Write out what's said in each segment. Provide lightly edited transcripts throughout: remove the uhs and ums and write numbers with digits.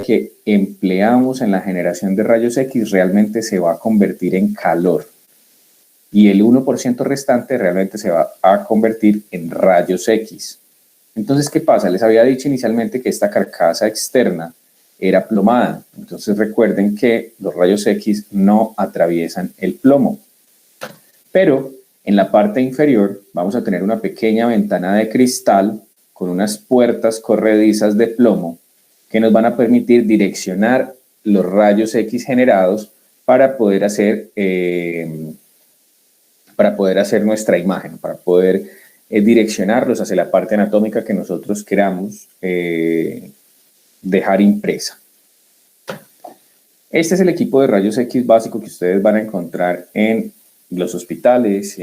que empleamos en la generación de rayos X realmente se va a convertir en calor y el 1% restante realmente se va a convertir en rayos X. Entonces, ¿qué pasa? Les había dicho inicialmente que esta carcasa externa era plomada. Entonces recuerden que los rayos X no atraviesan el plomo. Pero en la parte inferior vamos a tener una pequeña ventana de cristal con unas puertas corredizas de plomo que nos van a permitir direccionar los rayos X generados para poder hacer nuestra imagen, para poder direccionarlos hacia la parte anatómica que nosotros queramos dejar impresa. Este es el equipo de rayos X básico que ustedes van a encontrar en los hospitales.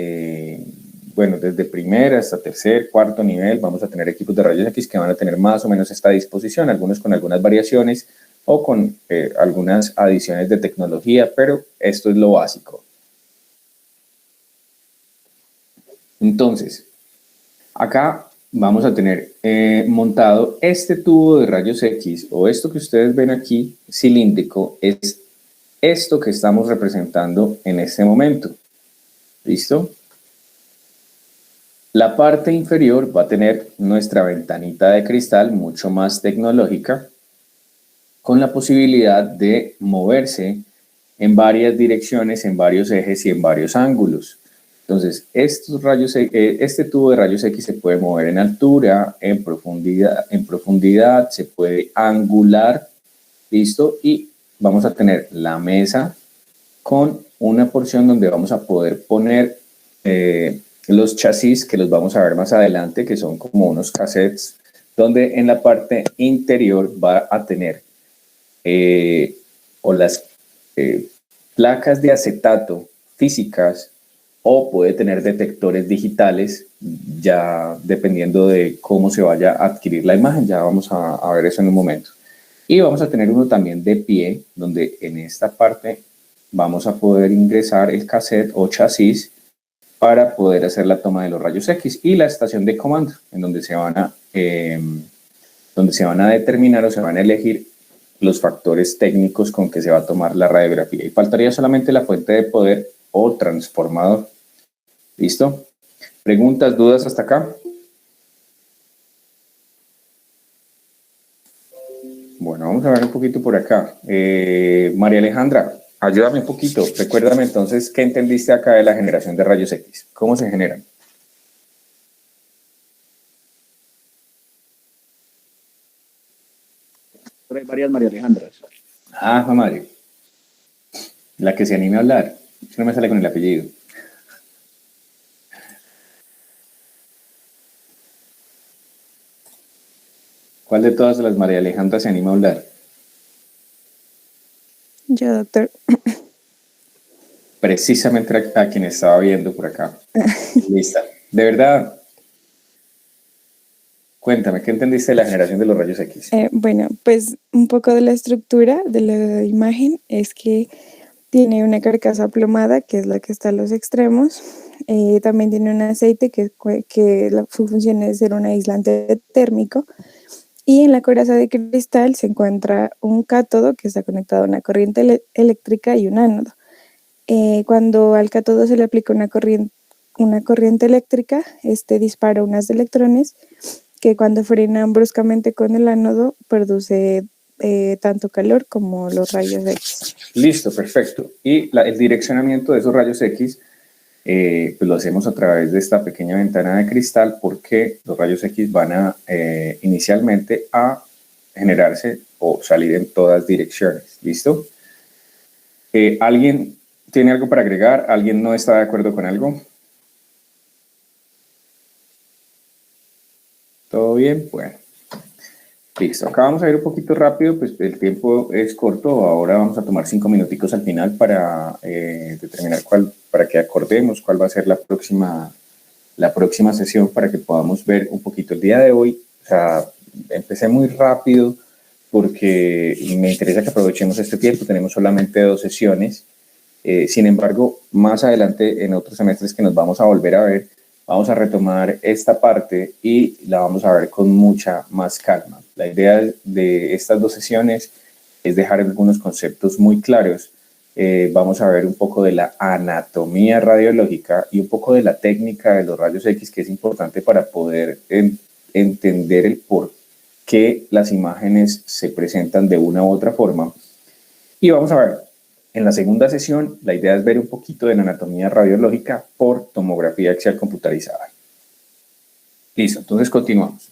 Bueno, desde primer hasta tercer, cuarto nivel vamos a tener equipos de rayos X que van a tener más o menos esta disposición, algunos con algunas variaciones o con algunas adiciones de tecnología, pero esto es lo básico. Entonces, acá vamos a tener montado este tubo de rayos X, o esto que ustedes ven aquí, cilíndrico, es esto que estamos representando en este momento. ¿Listo? La parte inferior va a tener nuestra ventanita de cristal mucho más tecnológica, con la posibilidad de moverse en varias direcciones, en varios ejes y en varios ángulos. Entonces, este tubo de rayos X se puede mover en altura, en profundidad, se puede angular, ¿listo? Y vamos a tener la mesa con una porción donde vamos a poder poner los chasis, que los vamos a ver más adelante, que son como unos cassettes, donde en la parte interior va a tener o las placas de acetato físicas, o puede tener detectores digitales, ya dependiendo de cómo se vaya a adquirir la imagen. Ya vamos a ver eso en un momento. Y vamos a tener uno también de pie, donde en esta parte vamos a poder ingresar el cassette o chasis para poder hacer la toma de los rayos X, y la estación de comando, en donde se van a determinar o se van a elegir los factores técnicos con que se va a tomar la radiografía. Y faltaría solamente la fuente de poder o transformador. ¿Listo? ¿Preguntas, dudas hasta acá? Bueno, vamos a ver un poquito por acá. María Alejandra, ayúdame un poquito. Recuérdame entonces, ¿qué entendiste acá de la generación de rayos X? ¿Cómo se generan? Hay varias María Alejandras. Ah, madre. La que se anime a hablar. No me sale con el apellido. ¿Cuál de todas las María Alejandras se anima a hablar? Yo, doctor. Precisamente a quien estaba viendo por acá. Lista. De verdad, cuéntame, ¿qué entendiste de la generación de los rayos X? Bueno, pues un poco de la estructura de la imagen es que tiene una carcasa plomada, que es la que está a los extremos. También tiene un aceite su función es ser un aislante térmico. Y en la coraza de cristal se encuentra un cátodo que está conectado a una corriente eléctrica y un ánodo. Cuando al cátodo se le aplica una corriente eléctrica, este dispara unos electrones que cuando frenan bruscamente con el ánodo produce tanto calor como los rayos X. Listo, perfecto. Y el direccionamiento de esos rayos X pues lo hacemos a través de esta pequeña ventana de cristal, porque los rayos X van a inicialmente a generarse o salir en todas direcciones. ¿Listo? ¿Alguien tiene algo para agregar? ¿Alguien no está de acuerdo con algo? ¿Todo bien? Bueno. Listo, acá vamos a ir un poquito rápido, pues el tiempo es corto. Ahora vamos a tomar 5 minuticos al final para determinar para que acordemos cuál va a ser la próxima sesión, para que podamos ver un poquito el día de hoy. O sea, empecé muy rápido porque me interesa que aprovechemos este tiempo. Tenemos solamente 2 sesiones. Sin embargo, más adelante en otros semestres que nos vamos a volver a ver, vamos a retomar esta parte y la vamos a ver con mucha más calma. La idea de estas 2 sesiones es dejar algunos conceptos muy claros. Vamos a ver un poco de la anatomía radiológica y un poco de la técnica de los rayos X, que es importante para poder entender el por qué las imágenes se presentan de una u otra forma. Y vamos a ver, en la segunda sesión, la idea es ver un poquito de la anatomía radiológica por tomografía axial computarizada. Listo, entonces continuamos.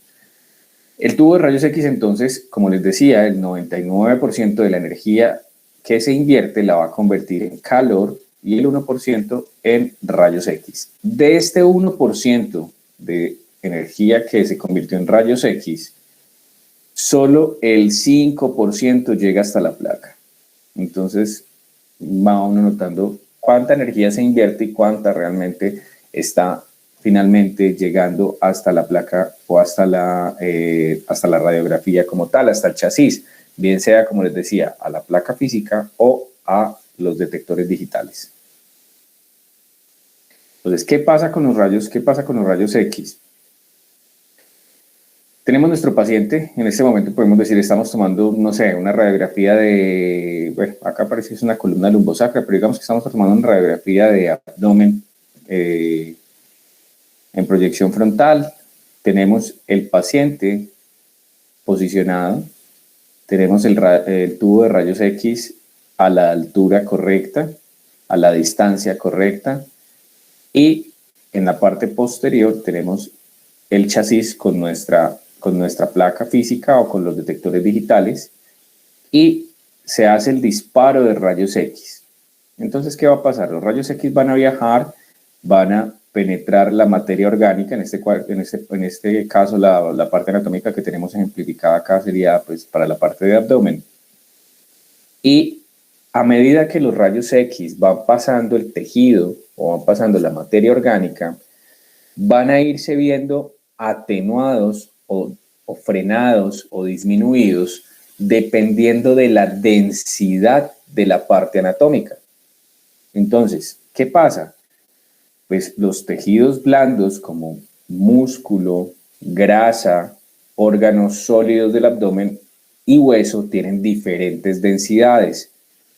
El tubo de rayos X, entonces, como les decía, el 99% de la energía que se invierte la va a convertir en calor y el 1% en rayos X. De este 1% de energía que se convirtió en rayos X, solo el 5% llega hasta la placa. Entonces, va uno notando cuánta energía se invierte y cuánta realmente está finalmente llegando hasta la placa o hasta la radiografía como tal, hasta el chasis, bien sea, como les decía, a la placa física o a los detectores digitales. Entonces, ¿qué pasa con los rayos? ¿Qué pasa con los rayos X? Tenemos nuestro paciente, en este momento podemos decir, estamos tomando, no sé, una radiografía de, bueno, acá parece que es una columna lumbosacra, pero digamos que estamos tomando una radiografía de abdomen en proyección frontal. Tenemos el paciente posicionado, tenemos el tubo de rayos X a la altura correcta, a la distancia correcta, y en la parte posterior tenemos el chasis con nuestra placa física o con los detectores digitales, y se hace el disparo de rayos X. Entonces, ¿qué va a pasar? Los rayos X van a viajar, van a penetrar la materia orgánica, en este caso la parte anatómica que tenemos ejemplificada acá sería pues para la parte de abdomen, y a medida que los rayos X van pasando el tejido o van pasando la materia orgánica, van a irse viendo atenuados o frenados o disminuidos dependiendo de la densidad de la parte anatómica. Entonces, ¿qué pasa? Pues los tejidos blandos como músculo, grasa, órganos sólidos del abdomen y hueso tienen diferentes densidades,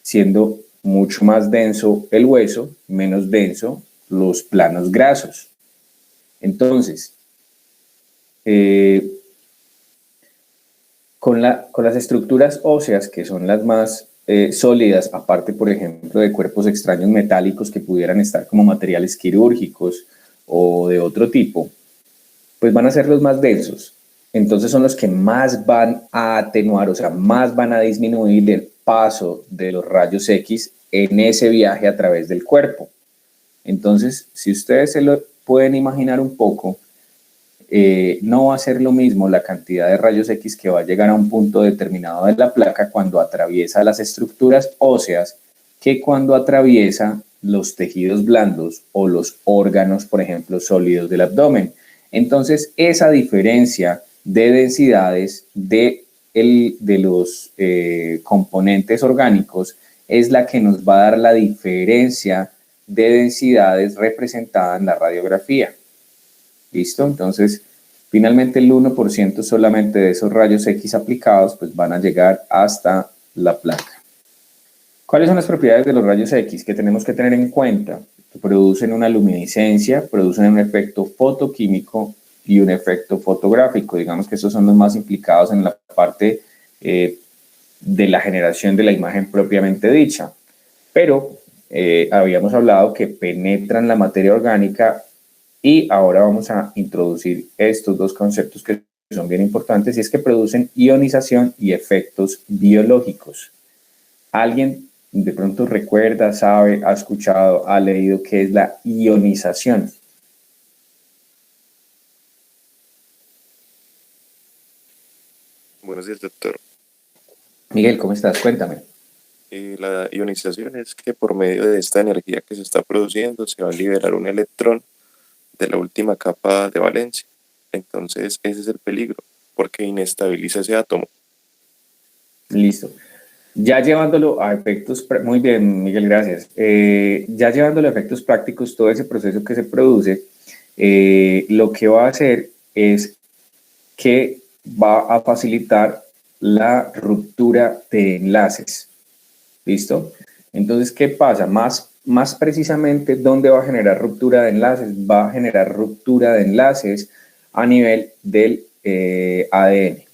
siendo mucho más denso el hueso, menos denso los planos grasos. Entonces, con las estructuras óseas, que son las más sólidas, aparte, por ejemplo, de cuerpos extraños metálicos que pudieran estar como materiales quirúrgicos o de otro tipo, pues van a ser los más densos. Entonces son los que más van a atenuar, o sea, más van a disminuir el paso de los rayos X en ese viaje a través del cuerpo. Entonces, si ustedes se lo pueden imaginar un poco, no va a ser lo mismo la cantidad de rayos X que va a llegar a un punto determinado de la placa cuando atraviesa las estructuras óseas que cuando atraviesa los tejidos blandos o los órganos, por ejemplo, sólidos del abdomen. Entonces, esa diferencia de densidades de los componentes orgánicos es la que nos va a dar la diferencia de densidades representada en la radiografía. ¿Listo? Entonces, finalmente el 1% solamente de esos rayos X aplicados pues van a llegar hasta la placa. ¿Cuáles son las propiedades de los rayos X que tenemos que tener en cuenta? Producen una luminiscencia, producen un efecto fotoquímico y un efecto fotográfico. Digamos que estos son los más implicados en la parte de la generación de la imagen propiamente dicha. Pero habíamos hablado que penetran la materia orgánica. Y ahora vamos a introducir estos dos conceptos que son bien importantes, y es que producen ionización y efectos biológicos. ¿Alguien de pronto recuerda, sabe, ha escuchado, ha leído qué es la ionización? Buenos días, doctor. Miguel, ¿cómo estás? Cuéntame. La ionización es que por medio de esta energía que se está produciendo se va a liberar un electrón de la última capa de valencia. Entonces ese es el peligro, porque inestabiliza ese átomo. Listo. Ya llevándolo a efectos, muy bien, Miguel, gracias. Ya llevándolo a efectos prácticos, todo ese proceso que se produce, lo que va a hacer es que va a facilitar la ruptura de enlaces. ¿Listo? Entonces, ¿qué pasa? Más precisamente, ¿dónde va a generar ruptura de enlaces? Va a generar ruptura de enlaces a nivel del ADN.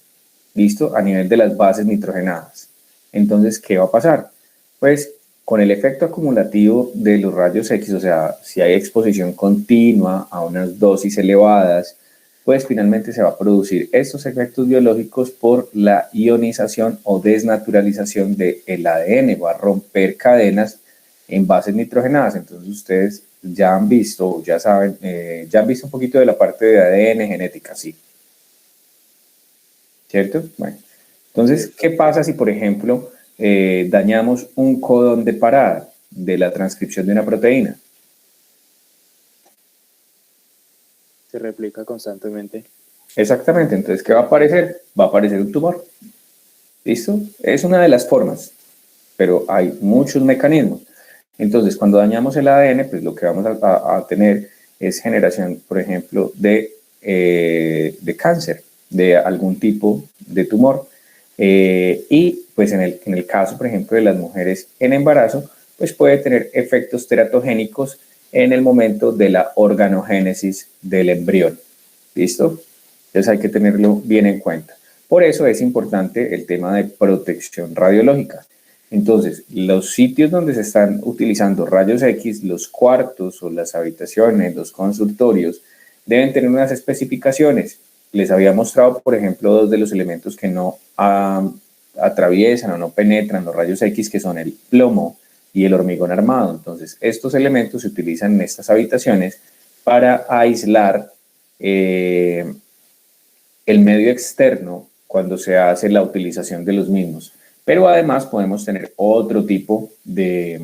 ¿Listo? A nivel de las bases nitrogenadas. Entonces, ¿qué va a pasar? Pues con el efecto acumulativo de los rayos X, o sea, si hay exposición continua a unas dosis elevadas, pues finalmente se va a producir estos efectos biológicos por la ionización o desnaturalización del ADN, va a romper cadenas en bases nitrogenadas. Entonces ustedes ya han visto, ya saben, ya han visto un poquito de la parte de ADN genética, sí. ¿Cierto? Bueno, entonces, ¿qué pasa si, por ejemplo, dañamos un codón de parada de la transcripción de una proteína? Se replica constantemente. Exactamente, entonces, ¿qué va a aparecer? Va a aparecer un tumor. ¿Listo? Es una de las formas, pero hay muchos mecanismos. Entonces, cuando dañamos el ADN, pues lo que vamos a tener es generación, por ejemplo, de cáncer, de algún tipo de tumor. Y pues en el caso, por ejemplo, de las mujeres en embarazo, pues puede tener efectos teratogénicos en el momento de la organogénesis del embrión. ¿Listo? Entonces hay que tenerlo bien en cuenta. Por eso es importante el tema de protección radiológica. Entonces, los sitios donde se están utilizando rayos X, los cuartos o las habitaciones, los consultorios, deben tener unas especificaciones. Les había mostrado, por ejemplo, dos de los elementos que no atraviesan o no penetran los rayos X, que son el plomo y el hormigón armado. Entonces, estos elementos se utilizan en estas habitaciones para aislar el medio externo cuando se hace la utilización de los mismos. Pero además podemos tener otro tipo de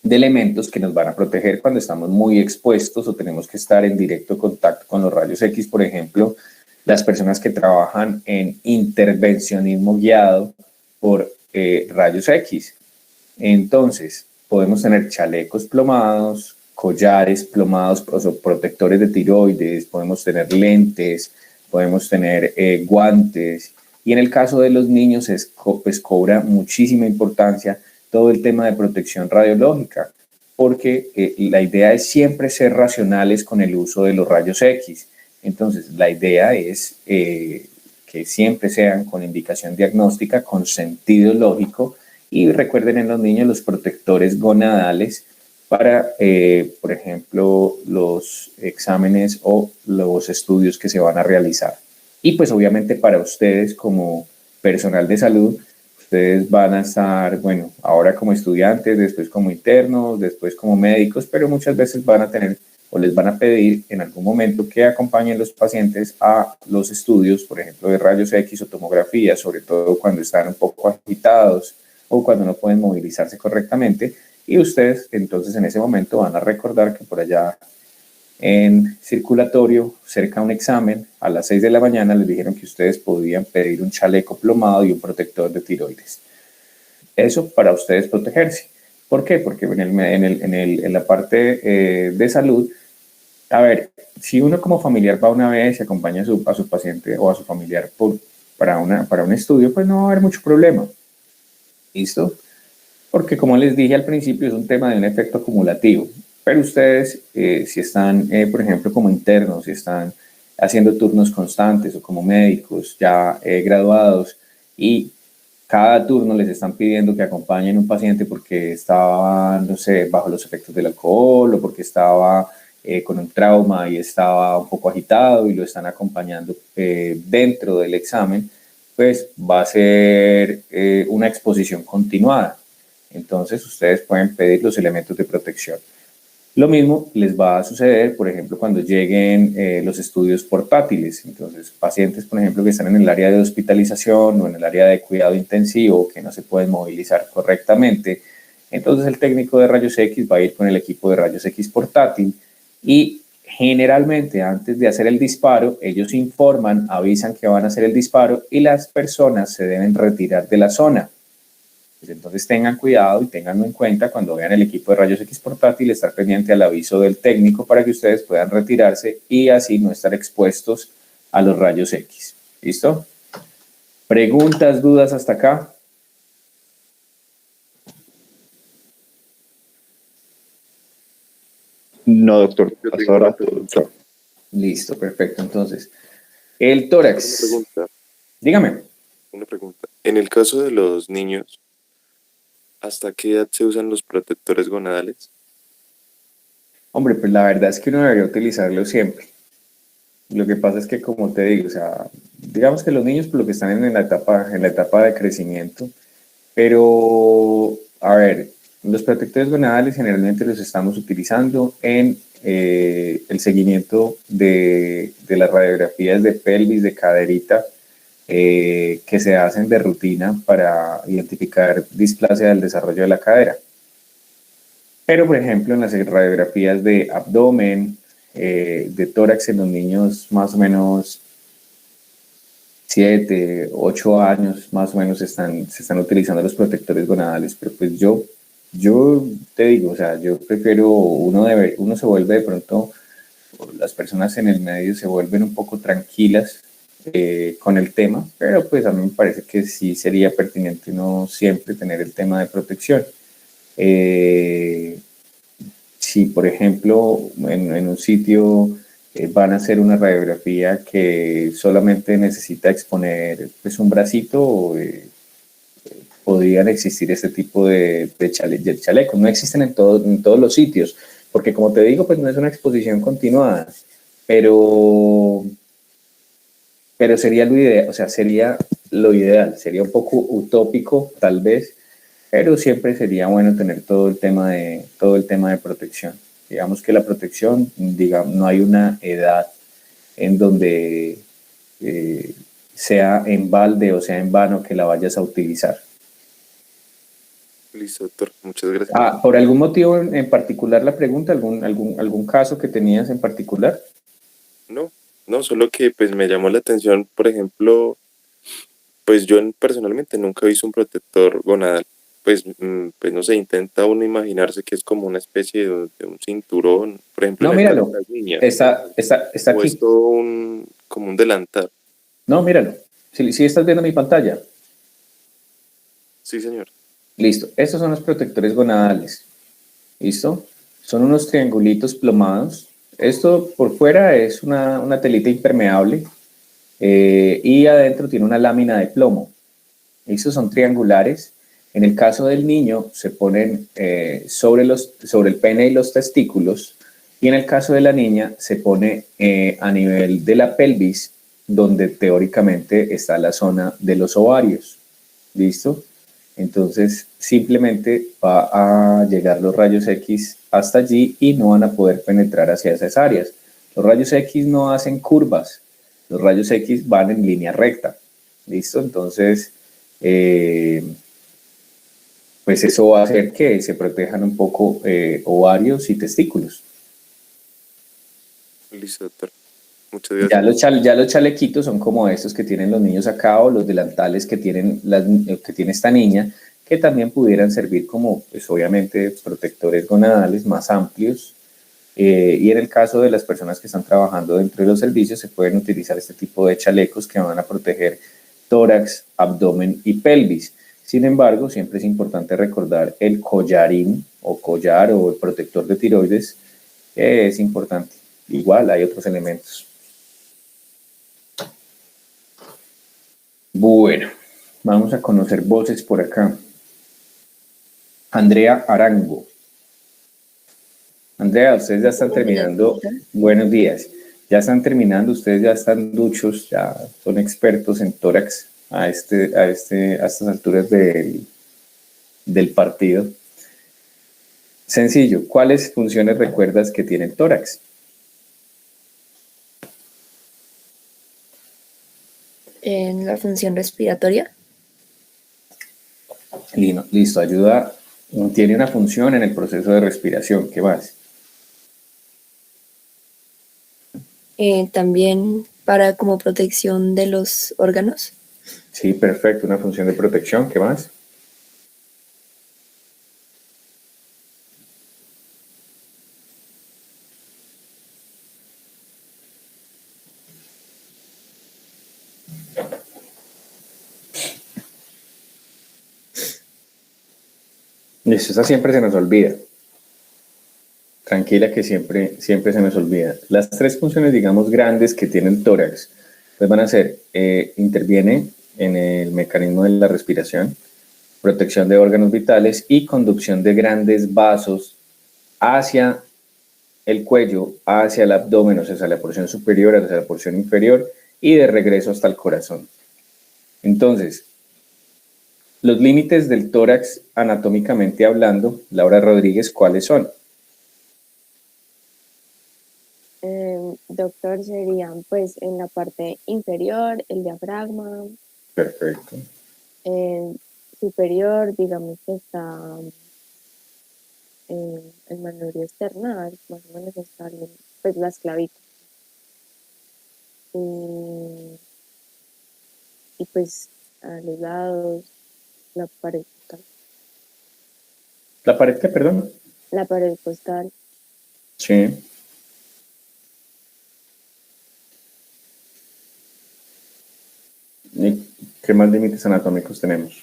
elementos que nos van a proteger cuando estamos muy expuestos o tenemos que estar en directo contacto con los rayos X. Por ejemplo, las personas que trabajan en intervencionismo guiado por rayos X. Entonces, podemos tener chalecos plomados, collares plomados, protectores de tiroides, podemos tener lentes, podemos tener guantes. Y en el caso de los niños, pues cobra muchísima importancia todo el tema de protección radiológica, porque la idea es siempre ser racionales con el uso de los rayos X. Entonces, la idea es que siempre sean con indicación diagnóstica, con sentido lógico, y recuerden en los niños los protectores gonadales para, por ejemplo, los exámenes o los estudios que se van a realizar. Y pues obviamente para ustedes como personal de salud, ustedes van a estar, bueno, ahora como estudiantes, después como internos, después como médicos, pero muchas veces van a tener o les van a pedir en algún momento que acompañen los pacientes a los estudios, por ejemplo, de rayos X o tomografía, sobre todo cuando están un poco agitados o cuando no pueden movilizarse correctamente. Y ustedes entonces en ese momento van a recordar que por allá en circulatorio, cerca a un examen, a las 6 de la mañana les dijeron que ustedes podían pedir un chaleco plomado y un protector de tiroides. Eso para ustedes protegerse. ¿Por qué? Porque en la parte de salud, a ver, si uno como familiar va una vez y acompaña a su paciente o a su familiar para un estudio, pues no va a haber mucho problema. ¿Listo? Porque como les dije al principio, es un tema de un efecto acumulativo. Pero ustedes, si están, por ejemplo, como internos, si están haciendo turnos constantes o como médicos ya graduados y cada turno les están pidiendo que acompañen a un paciente porque estaba, no sé, bajo los efectos del alcohol o porque estaba con un trauma y estaba un poco agitado y lo están acompañando dentro del examen, pues va a ser una exposición continuada. Entonces ustedes pueden pedir los elementos de protección. Lo mismo les va a suceder, por ejemplo, cuando lleguen los estudios portátiles. Entonces, pacientes, por ejemplo, que están en el área de hospitalización o en el área de cuidado intensivo, que no se pueden movilizar correctamente, entonces el técnico de rayos X va a ir con el equipo de rayos X portátil y generalmente antes de hacer el disparo, ellos informan, avisan que van a hacer el disparo y las personas se deben retirar de la zona. Pues entonces tengan cuidado y tenganlo en cuenta cuando vean el equipo de rayos X portátil, estar pendiente al aviso del técnico para que ustedes puedan retirarse y así no estar expuestos a los rayos X. ¿Listo? ¿Preguntas, dudas hasta acá? No, doctor. Yo Hasta tengo ahora una todo, pregunta. doctor. Listo, perfecto. Entonces, el Una tórax. pregunta, Dígame. una pregunta. En el caso de los niños, ¿hasta qué edad se usan los protectores gonadales? Hombre, pues la verdad es que uno debería utilizarlo siempre. Lo que pasa es que, como te digo, o sea, digamos que los niños, por lo que están en la etapa de crecimiento, pero, a ver, los protectores gonadales generalmente los estamos utilizando en el seguimiento de las radiografías de pelvis, de caderita, que se hacen de rutina para identificar displasia del desarrollo de la cadera. Pero, por ejemplo, en las radiografías de abdomen, de tórax en los niños más o menos 7, 8 años, más o menos se están utilizando los protectores gonadales. Pero pues yo te digo, o sea, yo prefiero, uno se vuelve de pronto, las personas en el medio se vuelven un poco tranquilas con el tema, pero pues a mí me parece que sí sería pertinente no siempre tener el tema de protección. Eh, si, por ejemplo, en un sitio van a hacer una radiografía que solamente necesita exponer pues, un bracito, podrían existir este tipo de chalecos. No existen en todos los sitios, porque como te digo, pues no es una exposición continuada, pero, pero sería lo ideal, o sea, sería lo ideal, sería un poco utópico tal vez, pero siempre sería bueno tener todo el tema de protección. Digamos que la protección, digamos, no hay una edad en donde eh, sea en balde o sea en vano que la vayas a utilizar. Listo, doctor. Muchas gracias. Ah, ¿por algún motivo en particular la pregunta? ¿Algún caso que tenías en particular? No, no, solo que pues me llamó la atención, por ejemplo, pues yo personalmente nunca he visto un protector gonadal. Pues, pues no sé, intenta uno imaginarse que es como una especie de un cinturón, por ejemplo, No, en el caso míralo. de las niñas, Está o es aquí. todo como un delantal. No, míralo. Si estás viendo mi pantalla. Sí, señor. Listo. Estos son los protectores gonadales. ¿Listo? Son unos triangulitos plomados. Esto por fuera es una telita impermeable y adentro tiene una lámina de plomo. Estos son triangulares. En el caso del niño se ponen sobre el pene y los testículos y en el caso de la niña se pone a nivel de la pelvis donde teóricamente está la zona de los ovarios. ¿Listo? Entonces simplemente va a llegar los rayos X hasta allí y no van a poder penetrar hacia esas áreas. Los rayos X no hacen curvas, los rayos X van en línea recta. ¿Listo? Entonces, eh, pues eso va a hacer que se protejan un poco ovarios y testículos. Listo, doctor. Muchas gracias. Ya los chalequitos son como estos que tienen los niños acá o los delantales que que tiene esta niña, que también pudieran servir como, pues obviamente, protectores gonadales más amplios. Y en el caso de las personas que están trabajando dentro de los servicios, se pueden utilizar este tipo de chalecos que van a proteger tórax, abdomen y pelvis. Sin embargo, siempre es importante recordar el collarín o collar o el protector de tiroides, es importante. Igual hay otros elementos. Bueno, vamos a conocer voces por acá. Andrea Arango. Andrea, ustedes ya están Buenos días, terminando. doctor. Buenos días. Ya están terminando, ustedes ya están duchos, ya son expertos en tórax a estas alturas del partido. Sencillo, ¿cuáles funciones recuerdas que tiene el tórax? En la función respiratoria, Listo, ayuda, tiene una función en el proceso de respiración. ¿Qué más? también para como protección de los órganos, Sí, perfecto, una función de protección. ¿Qué más? Listo, esa siempre se nos olvida. Tranquila que siempre se nos olvida. Las tres funciones, digamos, grandes que tiene el tórax, pues van a ser, interviene en el mecanismo de la respiración, protección de órganos vitales y conducción de grandes vasos hacia el cuello, hacia el abdomen, o sea, hacia la porción superior, hacia la porción inferior y de regreso hasta el corazón. Entonces, los límites del tórax anatómicamente hablando, Laura Rodríguez, ¿cuáles son? Doctor, serían pues en la parte inferior el diafragma, Perfecto. superior, digamos que está el manubrio esternal, más o menos está pues las clavículas. Y pues a los lados la pared costal. ¿La pared qué, perdón? La pared costal. Sí. ¿Y qué más límites anatómicos tenemos?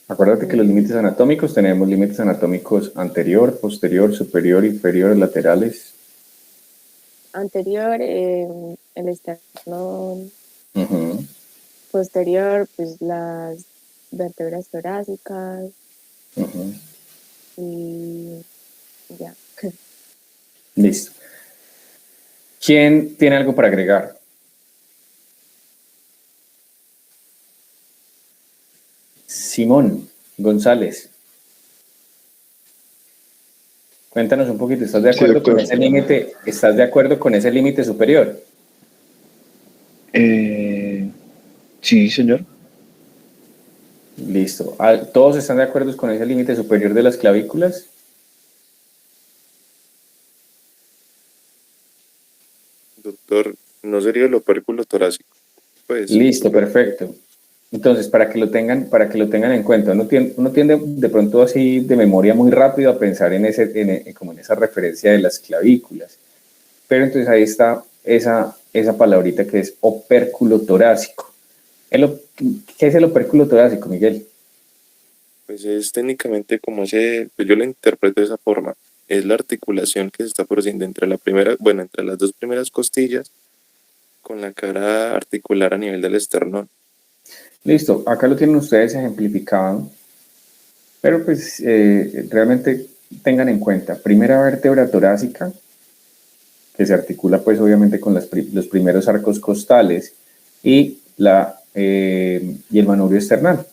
Acuérdate que los límites anatómicos tenemos límites anatómicos anterior, posterior, superior, inferior, laterales. Anterior, el esternón. Ujú. Posterior, pues las vértebras torácicas. Ujú. Y ya. Listo. ¿Quién tiene algo para agregar? Simón González. Cuéntanos un poquito, ¿estás de Sí, acuerdo con doctor. ese límite? ¿Estás de acuerdo con ese límite superior? Sí, señor. Listo. ¿Todos están de acuerdo con ese límite superior de las clavículas? Doctor, ¿no sería el opérculo torácico? Pues, Listo, perfecto. Entonces, para que lo tengan en cuenta, uno tiende de pronto así de memoria muy rápido a pensar como en esa referencia de las clavículas. Pero entonces ahí está esa palabrita que es opérculo torácico. ¿Qué es el opérculo torácico, Miguel? pues es técnicamente como pues yo lo interpreto de esa forma. Es la articulación que se está produciendo entre entre las dos primeras costillas con la cara articular a nivel del esternón. Listo, acá lo tienen ustedes ejemplificado, pero pues realmente tengan en cuenta, primera vértebra torácica, que se articula pues obviamente con los primeros arcos costales y el manubrio esternal.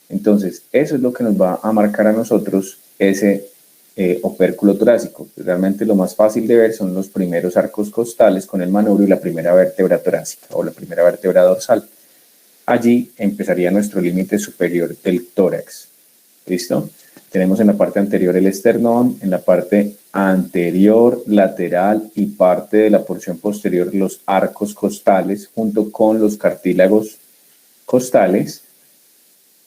Entonces, eso es lo que nos va a marcar a nosotros ese opérculo torácico. Realmente lo más fácil de ver son los primeros arcos costales con el manubrio y la primera vértebra torácica o la primera vértebra dorsal. Allí empezaría nuestro límite superior del tórax. ¿Listo? Tenemos en la parte anterior el esternón, en la parte anterior, lateral y parte de la porción posterior los arcos costales junto con los cartílagos costales.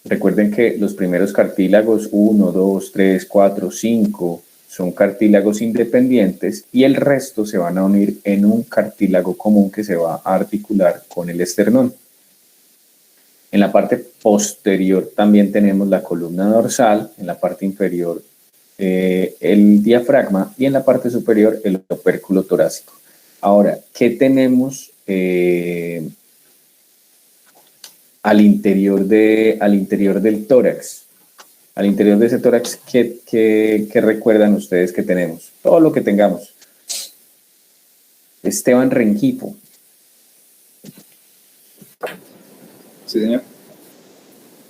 Recuerden que los primeros cartílagos 1, 2, 3, 4, 5 son cartílagos independientes y el resto se van a unir en un cartílago común que se va a articular con el esternón. En la parte posterior también tenemos la columna dorsal, en la parte inferior el diafragma y en la parte superior el opérculo torácico. Ahora, ¿qué tenemos al interior del tórax? Al interior de ese tórax, ¿qué recuerdan ustedes que tenemos? Todo lo que tengamos. Esteban Rengifo. Sí, señor.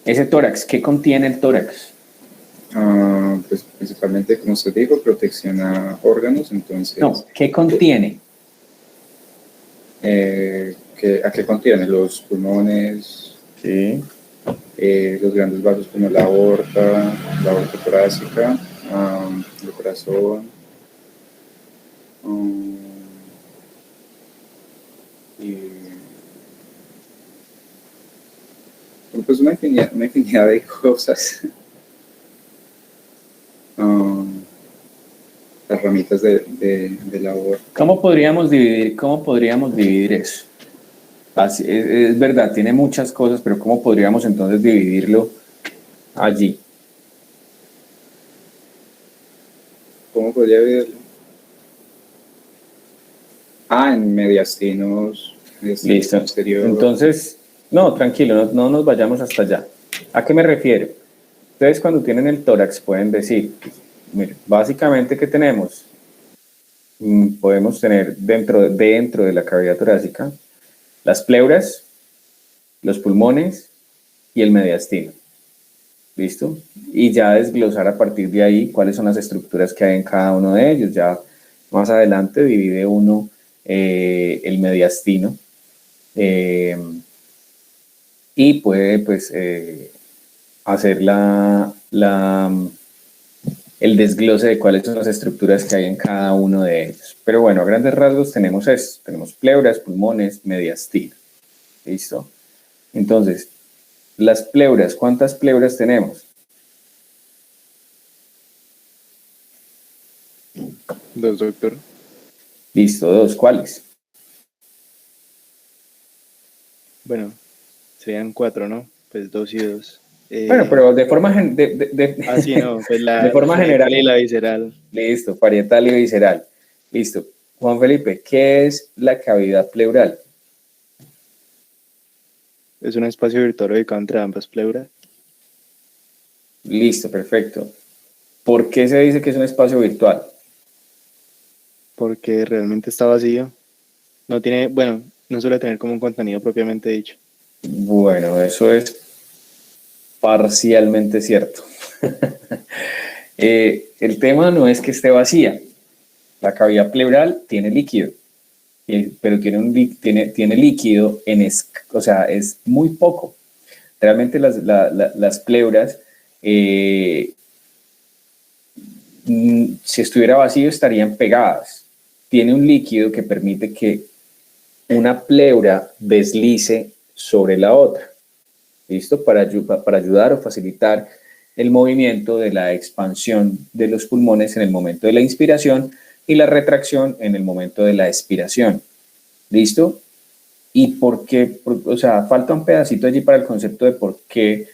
Ese tórax, ¿qué contiene el tórax? Pues principalmente, como usted dijo, protección a órganos, entonces, No, ¿qué contiene? ¿a qué contiene? Los pulmones, Sí. los grandes vasos como la aorta torácica, el corazón, y pues una infinidad de cosas. Las ramitas de la aorta. ¿Cómo podríamos dividir eso? es verdad, tiene muchas cosas, pero ¿cómo podríamos entonces dividirlo allí? ¿Cómo podría verlo? En mediastinos, Listo. exterior. Entonces, no, tranquilo, no nos vayamos hasta allá. ¿A qué me refiero? Ustedes cuando tienen el tórax pueden decir, mire, básicamente, ¿qué tenemos? Podemos tener dentro de la cavidad torácica las pleuras, los pulmones y el mediastino. ¿Listo? Y ya desglosar a partir de ahí cuáles son las estructuras que hay en cada uno de ellos. Ya más adelante divide uno el mediastino y puede pues hacer el desglose de cuáles son las estructuras que hay en cada uno de ellos. Pero bueno, a grandes rasgos tenemos esto. Tenemos pleuras, pulmones, mediastino. ¿Listo? Entonces, las pleuras, ¿cuántas pleuras tenemos? Dos, doctor. Listo, dos. ¿Cuáles? Bueno, serían cuatro, ¿no? Pues dos y dos. Bueno, pero de forma, Sí, no, pues de la forma general. parietal y la visceral. Listo, parietal y visceral. Listo. Juan Felipe, ¿qué es la cavidad pleural? Es un espacio virtual ubicado entre ambas pleuras. Listo, perfecto. ¿Por qué se dice que es un espacio virtual? Porque realmente está vacío. No tiene, bueno, no suele tener como un contenido propiamente dicho. Bueno, eso es parcialmente cierto. El tema no es que esté vacía. La cavidad pleural tiene líquido, pero tiene líquido o sea, es muy poco. Realmente las pleuras, si estuviera vacío, estarían pegadas. Tiene un líquido que permite que una pleura deslice sobre la otra. ¿Listo? Para ayudar o facilitar el movimiento de la expansión de los pulmones en el momento de la inspiración y la retracción en el momento de la expiración. ¿Listo? ¿Y por qué? O sea, falta un pedacito allí para el concepto de por qué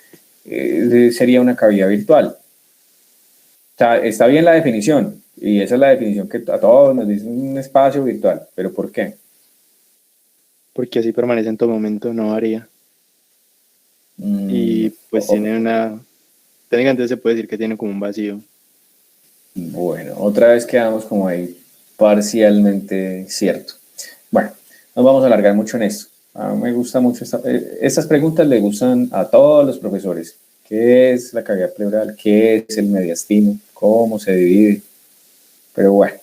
sería una cavidad virtual. O sea, está bien la definición, y esa es la definición que a todos nos dice un espacio virtual, pero ¿por qué? Porque así permanece en todo momento, no varía. Y pues tiene una... Técnicamente se puede decir que tiene como un vacío. Bueno, otra vez quedamos como ahí parcialmente cierto. Bueno, no vamos a alargar mucho en esto. Me gusta mucho estas preguntas le gustan a todos los profesores. ¿Qué es la cavidad pleural? ¿Qué es el mediastino? ¿Cómo se divide? Pero bueno,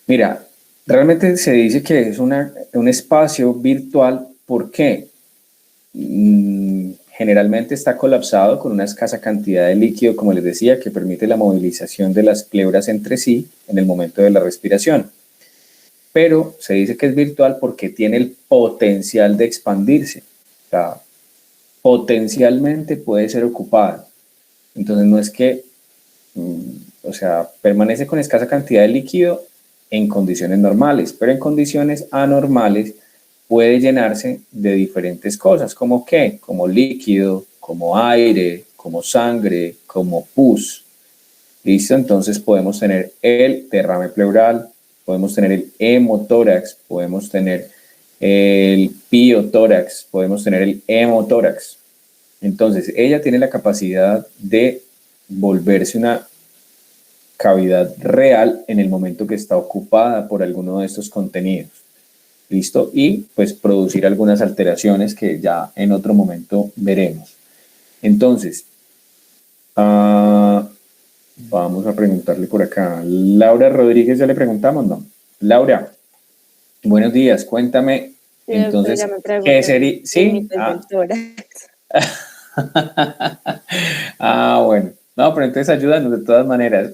mira, realmente se dice que es un espacio virtual. ¿Por qué? Generalmente está colapsado con una escasa cantidad de líquido, como les decía, que permite la movilización de las pleuras entre sí en el momento de la respiración. Pero se dice que es virtual porque tiene el potencial de expandirse. O sea, potencialmente puede ser ocupada. Entonces no es que, o sea, permanece con escasa cantidad de líquido en condiciones normales, pero en condiciones anormales puede llenarse de diferentes cosas, como qué, como líquido, como aire, como sangre, como pus. ¿Listo? Entonces podemos tener el derrame pleural, podemos tener el hemotórax, podemos tener el piotórax, podemos tener el hemotórax. Entonces, ella tiene la capacidad de volverse una cavidad real en el momento que está ocupada por alguno de estos contenidos. ¿Listo? Y pues producir algunas alteraciones que ya en otro momento veremos. Entonces, vamos a preguntarle por acá. Laura Rodríguez, ya le preguntamos, ¿no? Laura, buenos días, cuéntame. Sí, doctor, Entonces, ya me ¿qué pregunté sería? ¿Sí? límites del tórax. Bueno. No, pero entonces ayúdanos de todas maneras.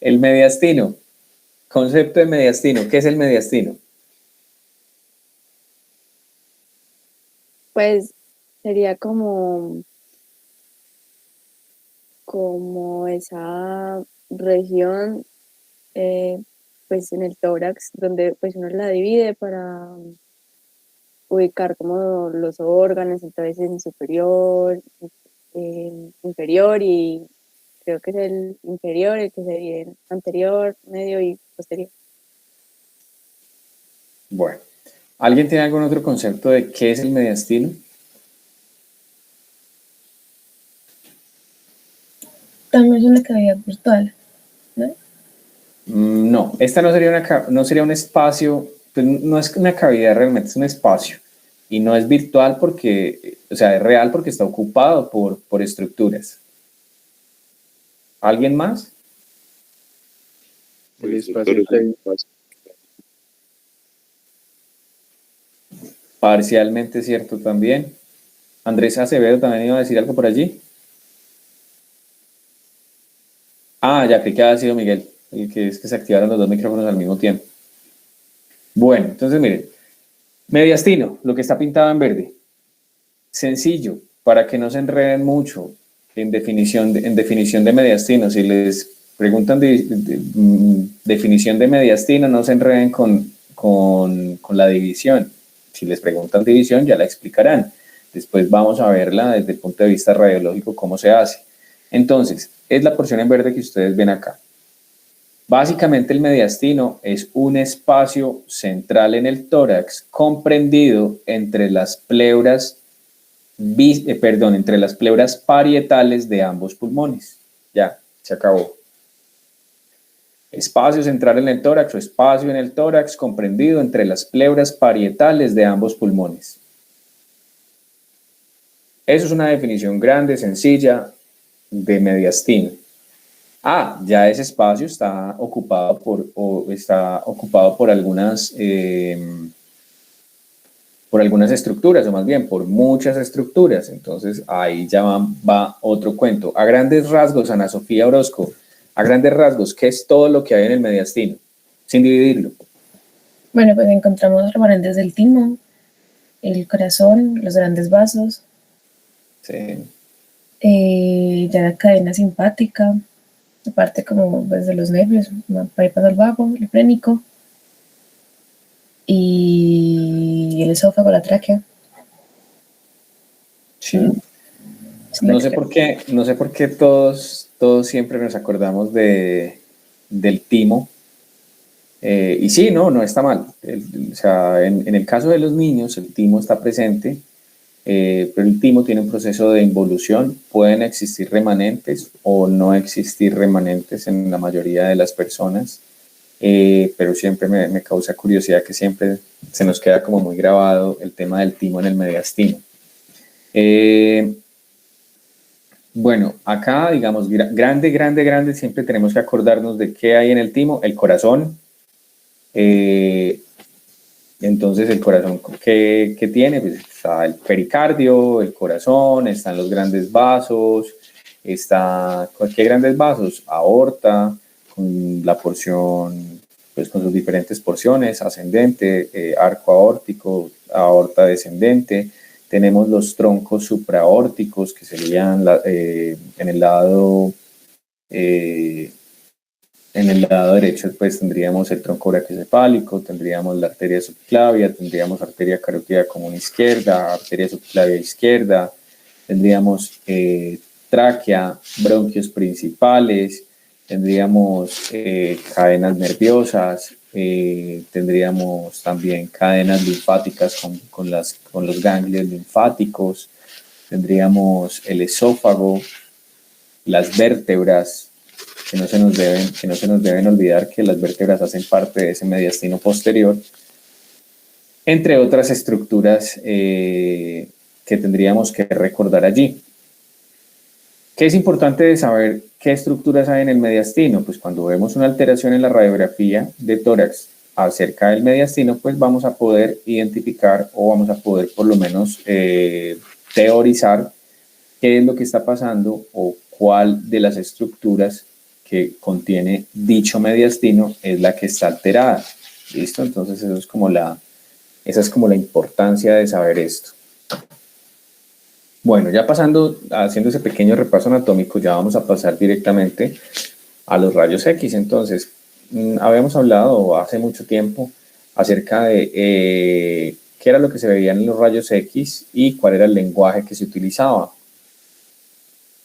El mediastino. Concepto de mediastino. ¿Qué es el mediastino? Pues sería como esa región, pues en el tórax, donde pues uno la divide ubicar como los órganos, entonces en superior, inferior, y creo que es el inferior, el que se divide en anterior, medio y posterior. Bueno, ¿alguien tiene algún otro concepto de qué es el mediastino? También es una cavidad virtual, ¿no? No, esta no sería un espacio, pues no es una cavidad realmente, es un espacio. Y no es virtual porque, o sea, es real porque está ocupado por estructuras. ¿Alguien más? El espacio está Parcialmente cierto también. Andrés Acevedo también iba a decir algo por allí. Ah, ya creí que había sido Miguel, el que es que se activaron los dos micrófonos al mismo tiempo. Bueno, entonces miren, mediastino, lo que está pintado en verde. Sencillo, para que no se enreden mucho en definición de mediastino. Si les preguntan definición de mediastino, no se enreden con la división. Si les preguntan división, ya la explicarán. Después vamos a verla desde el punto de vista radiológico, cómo se hace. Entonces, es la porción en verde que ustedes ven acá. Básicamente el mediastino es un espacio central en el tórax comprendido entre las pleuras entre las pleuras parietales de ambos pulmones. Ya, se acabó. Espacio central en el tórax o espacio en el tórax comprendido entre las pleuras parietales de ambos pulmones. Eso es una definición grande, sencilla de mediastino. Ah, ya ese espacio está ocupado por algunas estructuras, o más bien por muchas estructuras. Entonces ahí ya va otro cuento. A grandes rasgos, Ana Sofía Orozco, a grandes rasgos, ¿qué es todo lo que hay en el mediastino? Sin dividirlo. Bueno, pues encontramos remanentes del timo, el corazón, los grandes vasos, Sí. ya la cadena simpática, aparte como pues, de los nervios, por ahí pasa el vago, el frénico, y el esófago, la tráquea. Sí. Sí, No sé por qué todos siempre nos acordamos del timo. Y sí, no está mal. O sea, en el caso de los niños, el timo está presente, pero el timo tiene un proceso de involución. Pueden existir remanentes o no existir remanentes en la mayoría de las personas, pero siempre me causa curiosidad que siempre se nos queda como muy grabado el tema del timo en el mediastino. Bueno, acá, digamos, grande, siempre tenemos que acordarnos de qué hay en el timo. El corazón. Entonces, el corazón, ¿qué tiene? Pues está el pericardio, el corazón, están los grandes vasos, ¿qué grandes vasos? Aorta, con la porción, pues con sus diferentes porciones, ascendente, arco aórtico, aorta descendente. Tenemos los troncos supraórticos, que serían en el lado derecho, pues tendríamos el tronco brachiocefálico, tendríamos la arteria subclavia, tendríamos arteria carótida común izquierda, arteria subclavia izquierda, tendríamos tráquea, bronquios principales, tendríamos cadenas nerviosas, tendríamos también cadenas linfáticas con los ganglios linfáticos, tendríamos el esófago, las vértebras, que no se nos deben olvidar que las vértebras hacen parte de ese mediastino posterior, entre otras estructuras que tendríamos que recordar allí. ¿Qué es importante de saber qué estructuras hay en el mediastino? Pues cuando vemos una alteración en la radiografía de tórax acerca del mediastino, pues vamos a poder identificar o vamos a poder por lo menos teorizar qué es lo que está pasando o cuál de las estructuras que contiene dicho mediastino es la que está alterada. ¿Listo? Entonces esa es como la importancia de saber esto. Bueno, ya haciendo ese pequeño repaso anatómico, ya vamos a pasar directamente a los rayos X. Entonces, habíamos hablado hace mucho tiempo acerca de qué era lo que se veía en los rayos X y cuál era el lenguaje que se utilizaba.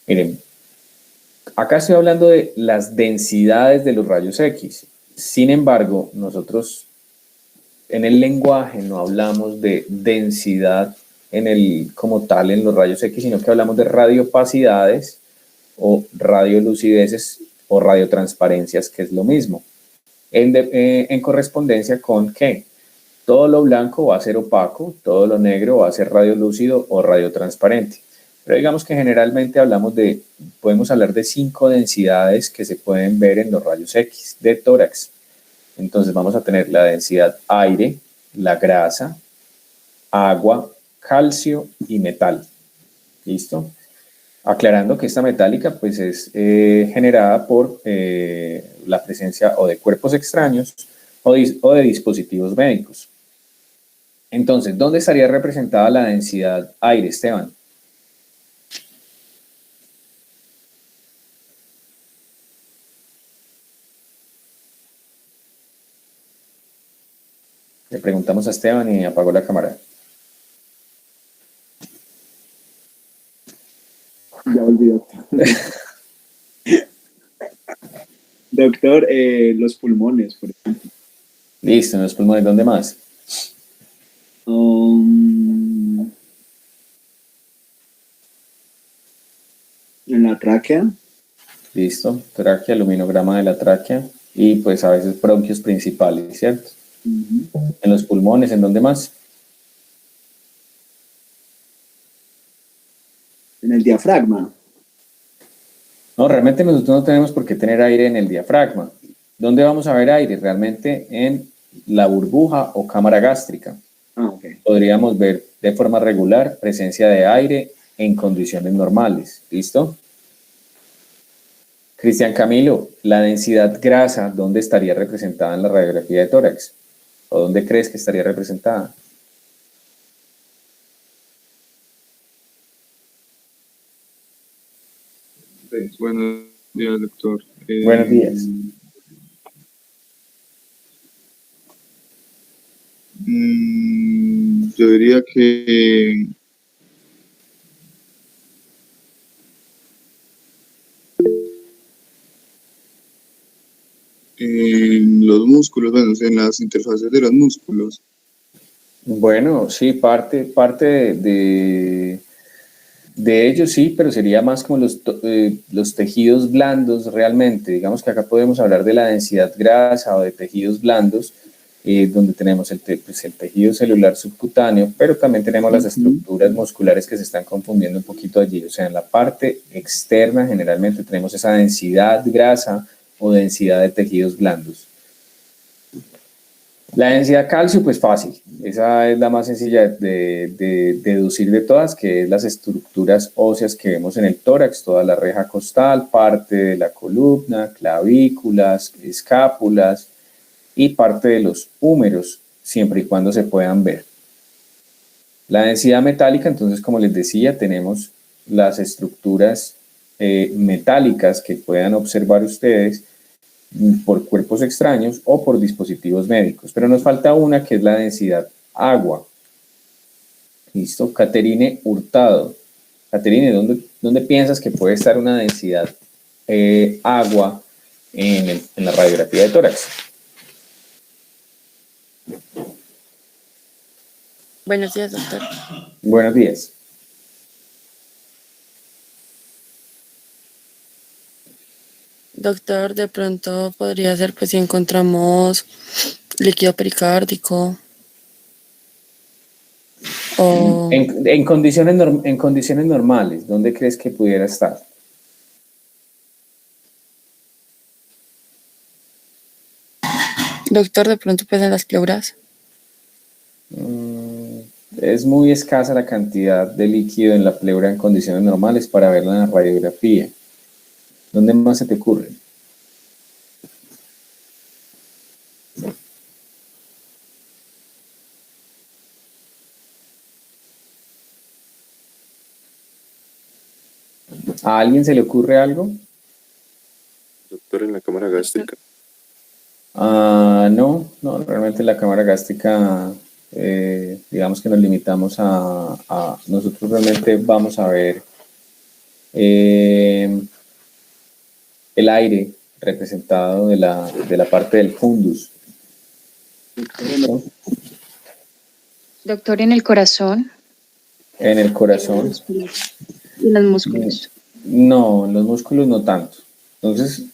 Miren, acá estoy hablando de las densidades de los rayos X. Sin embargo, nosotros en el lenguaje no hablamos de densidad como tal en los rayos X, sino que hablamos de radiopacidades o radiolucideces o radiotransparencias, que es lo mismo. En correspondencia con que todo lo blanco va a ser opaco, todo lo negro va a ser radiolúcido o radiotransparente. Pero digamos que generalmente podemos hablar de 5 densidades que se pueden ver en los rayos X de tórax. Entonces vamos a tener la densidad aire, la grasa, agua, calcio y metal. ¿Listo? Aclarando que esta metálica pues es generada por la presencia o de cuerpos extraños o de dispositivos médicos. Entonces, ¿dónde estaría representada la densidad aire, Esteban? Le preguntamos a Esteban y apagó la cámara. Ya olvidó. Doctor, los pulmones, por ejemplo. Listo, en los pulmones, ¿dónde más? En la tráquea. Listo, tráquea, luminograma de la tráquea y pues a veces bronquios principales, ¿cierto? En los pulmones, ¿en dónde más? En el diafragma. No, realmente nosotros no tenemos por qué tener aire en el diafragma. ¿Dónde vamos a ver aire? Realmente en la burbuja o cámara gástrica. Okay. Podríamos ver de forma regular presencia de aire en condiciones normales. ¿Listo? Cristian Camilo, la densidad grasa, ¿dónde estaría representada en la radiografía de tórax? ¿O dónde crees que estaría representada? Buenos días, doctor. Buenos días. Yo diría que en los músculos, bueno, en las interfaces de los músculos. Bueno, sí, parte de ellos sí, pero sería más como los tejidos blandos realmente. Digamos que acá podemos hablar de la densidad grasa o de tejidos blandos, donde tenemos el tejido celular subcutáneo, pero también tenemos las estructuras musculares que se están confundiendo un poquito allí. O sea, en la parte externa generalmente tenemos esa densidad grasa o densidad de tejidos blandos. La densidad calcio, pues fácil, esa es la más sencilla de deducir de todas, que es las estructuras óseas que vemos en el tórax, toda la reja costal, parte de la columna, clavículas, escápulas y parte de los húmeros, siempre y cuando se puedan ver. La densidad metálica, entonces, como les decía, tenemos las estructuras metálicas que puedan observar ustedes por cuerpos extraños o por dispositivos médicos. Pero nos falta una que es la densidad agua. ¿Listo? Caterine Hurtado. Caterine, ¿dónde piensas que puede estar una densidad agua en la radiografía de tórax? Buenos días, doctor. Buenos días. Doctor, de pronto podría ser pues si encontramos líquido pericárdico o... En condiciones normales, ¿dónde crees que pudiera estar? Doctor, de pronto pues en las pleuras. Es muy escasa la cantidad de líquido en la pleura en condiciones normales para verla en la radiografía. ¿Dónde más se te ocurre? ¿A alguien se le ocurre algo? Doctor, en la cámara gástrica. No, realmente la cámara gástrica digamos que nos limitamos nosotros realmente vamos a ver el aire representado de la parte del fundus. ¿No? Doctor, en el corazón. En el corazón. Y los músculos. No, en los músculos no tanto. Entonces,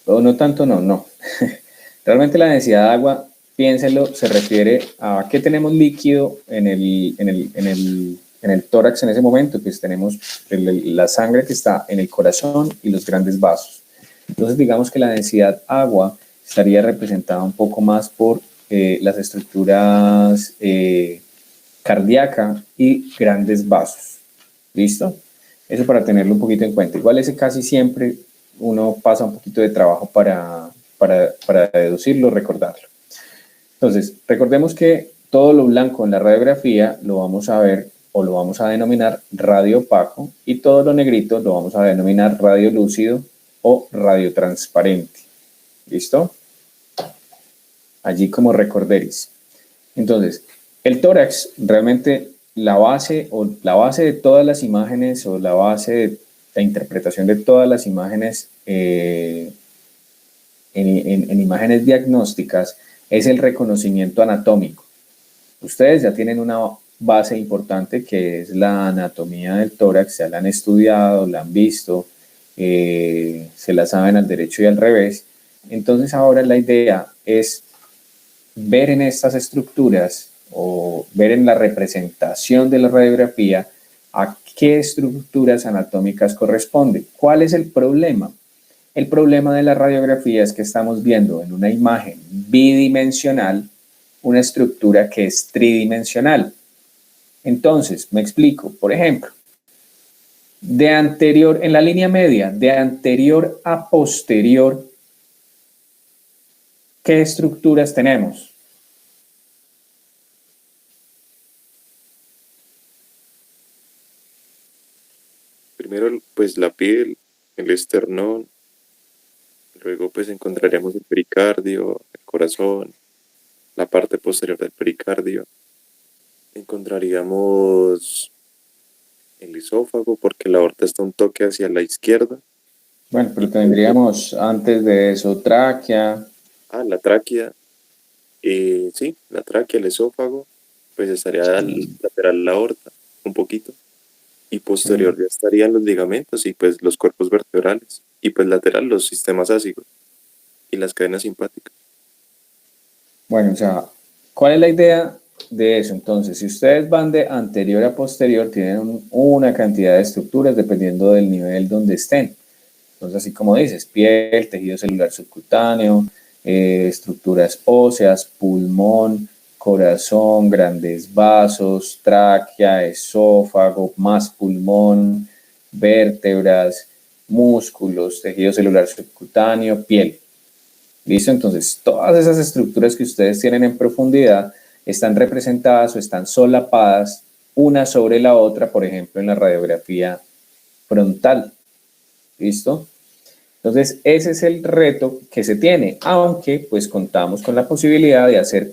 o no tanto, no. Realmente la densidad de agua, piénsenlo, se refiere a qué tenemos líquido en el tórax en ese momento, pues tenemos la sangre que está en el corazón y los grandes vasos. Entonces, digamos que la densidad agua estaría representada un poco más por las estructuras cardíaca y grandes vasos. ¿Listo? Eso para tenerlo un poquito en cuenta. Igual ese casi siempre uno pasa un poquito de trabajo para deducirlo, recordarlo. Entonces, recordemos que todo lo blanco en la radiografía lo vamos a ver o lo vamos a denominar radio opaco y todo lo negrito lo vamos a denominar radio lúcido o radio transparente. ¿Listo? Allí como recorderis. Entonces, el tórax realmente la base de todas las imágenes o la base de la interpretación de todas las imágenes en imágenes diagnósticas es el reconocimiento anatómico. Ustedes ya tienen una base importante que es la anatomía del tórax, ya la han estudiado, la han visto, se la saben al derecho y al revés. Entonces ahora la idea es ver en estas estructuras o ver en la representación de la radiografía a qué estructuras anatómicas corresponde. ¿Cuál es el problema? El problema de la radiografía es que estamos viendo en una imagen bidimensional una estructura que es tridimensional. Entonces, me explico. Por ejemplo, en la línea media, de anterior a posterior, ¿qué estructuras tenemos? Primero, pues la piel, el esternón, luego pues encontraríamos el pericardio, el corazón, la parte posterior del pericardio. Encontraríamos el esófago porque la aorta está un toque hacia la izquierda. Bueno, pero tendríamos antes de eso tráquea. La tráquea. Sí, la tráquea, el esófago, pues estaría lateral a la aorta, un poquito. Y posterior ya estarían los ligamentos y pues los cuerpos vertebrales. Y pues lateral los sistemas ácicos y las cadenas simpáticas. Bueno, o sea, ¿cuál es la idea de eso? Entonces, si ustedes van de anterior a posterior, tienen una cantidad de estructuras dependiendo del nivel donde estén. Entonces, así como dices, piel, tejido celular subcutáneo, estructuras óseas, pulmón, corazón, grandes vasos, tráquea, esófago, más pulmón, vértebras, músculos, tejido celular subcutáneo, piel. ¿Listo? Entonces, todas esas estructuras que ustedes tienen en profundidad están representadas o están solapadas una sobre la otra, por ejemplo, en la radiografía frontal. ¿Listo? Entonces, ese es el reto que se tiene, aunque pues contamos con la posibilidad de hacer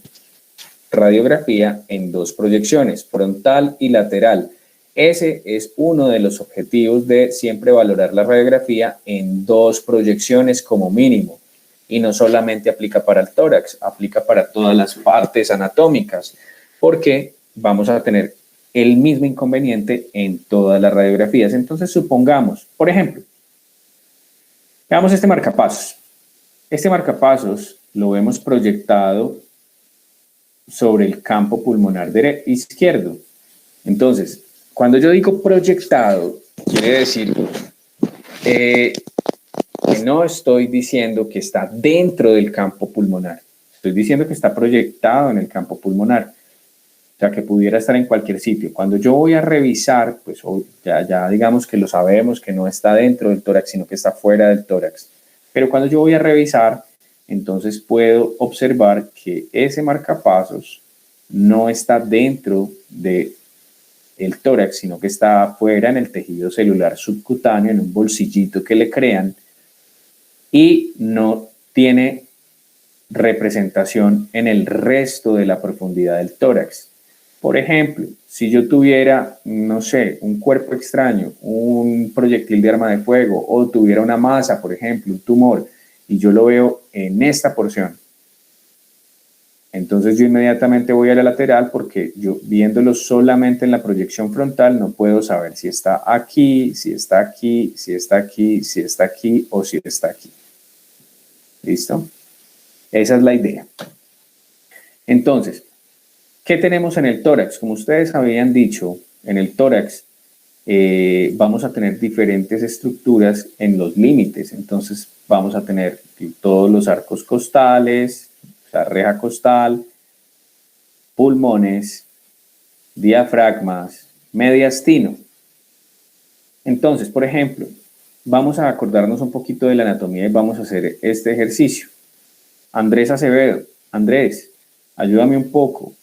radiografía en dos proyecciones, frontal y lateral. Ese es uno de los objetivos de siempre valorar la radiografía en dos proyecciones como mínimo. Y no solamente aplica para el tórax, aplica para todas las partes anatómicas, porque vamos a tener el mismo inconveniente en todas las radiografías. Entonces, supongamos, por ejemplo, veamos este marcapasos. Este marcapasos lo vemos proyectado sobre el campo pulmonar izquierdo. Entonces, cuando yo digo proyectado, quiere decir que no estoy diciendo que está dentro del campo pulmonar. Estoy diciendo que está proyectado en el campo pulmonar. O sea, que pudiera estar en cualquier sitio. Cuando yo voy a revisar, pues ya digamos que lo sabemos, que no está dentro del tórax, sino que está fuera del tórax. Pero cuando yo voy a revisar, entonces puedo observar que ese marcapasos no está dentro del tórax, sino que está afuera en el tejido celular subcutáneo, en un bolsillito que le crean, y no tiene representación en el resto de la profundidad del tórax. Por ejemplo, si yo tuviera, no sé, un cuerpo extraño, un proyectil de arma de fuego, o tuviera una masa, por ejemplo, un tumor, y yo lo veo en esta porción, entonces yo inmediatamente voy a la lateral, porque yo viéndolo solamente en la proyección frontal no puedo saber si está aquí, si está aquí, si está aquí, si está aquí o si está aquí. ¿Listo? Esa es la idea. Entonces, ¿qué tenemos en el tórax? Como ustedes habían dicho, en el tórax vamos a tener diferentes estructuras en los límites. Entonces vamos a tener todos los arcos costales, la reja costal, pulmones, diafragmas, mediastino. Entonces, por ejemplo, vamos a acordarnos un poquito de la anatomía y vamos a hacer este ejercicio. Andrés Acevedo, Andrés, ayúdame un poco.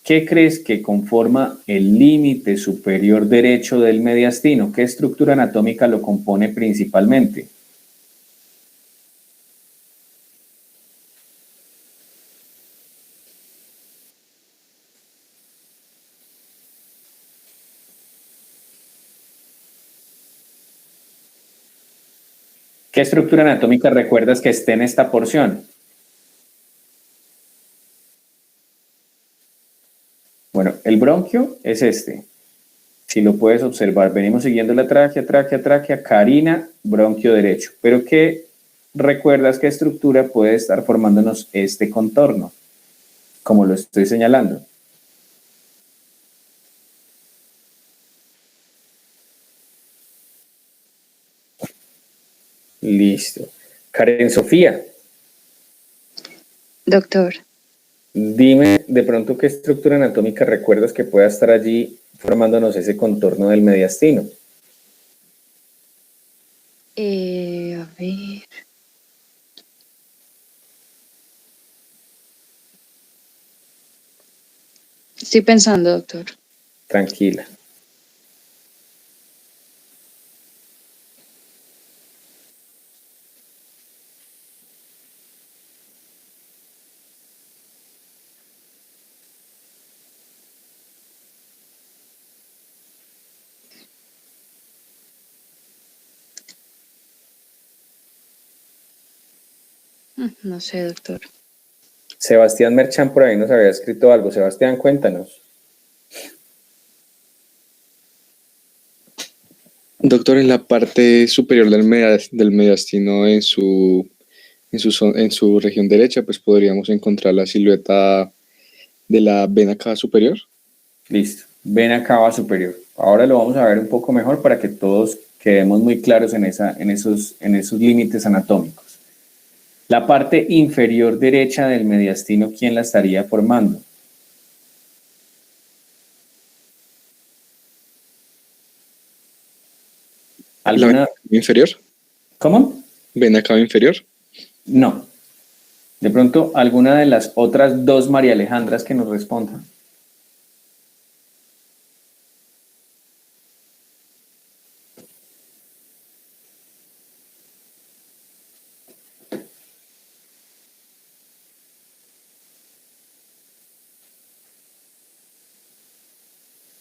¿Qué crees que conforma el límite superior derecho del mediastino? ¿Qué estructura anatómica lo compone principalmente? ¿Qué estructura anatómica recuerdas que esté en esta porción? Bueno, el bronquio es este. Si lo puedes observar, venimos siguiendo la tráquea, tráquea, tráquea, carina, bronquio derecho. Pero ¿qué recuerdas qué estructura puede estar formándonos este contorno? Como lo estoy señalando. Listo. Karen Sofía. Doctor, Dime de pronto qué estructura anatómica recuerdas que pueda estar allí formándonos ese contorno del mediastino. a ver. Estoy pensando, doctor. Tranquila. No sé, doctor. Sebastián Merchán por ahí nos había escrito algo. Sebastián, cuéntanos. Doctor, en la parte superior del mediastino, en su región derecha, pues podríamos encontrar la silueta de la vena cava superior. Listo. Vena cava superior. Ahora lo vamos a ver un poco mejor para que todos quedemos muy claros en esos límites anatómicos. La parte inferior derecha del mediastino, ¿quién la estaría formando? ¿La vena cava inferior? ¿Cómo? ¿Vena cava inferior? No. De pronto, alguna de las otras dos María Alejandras que nos respondan.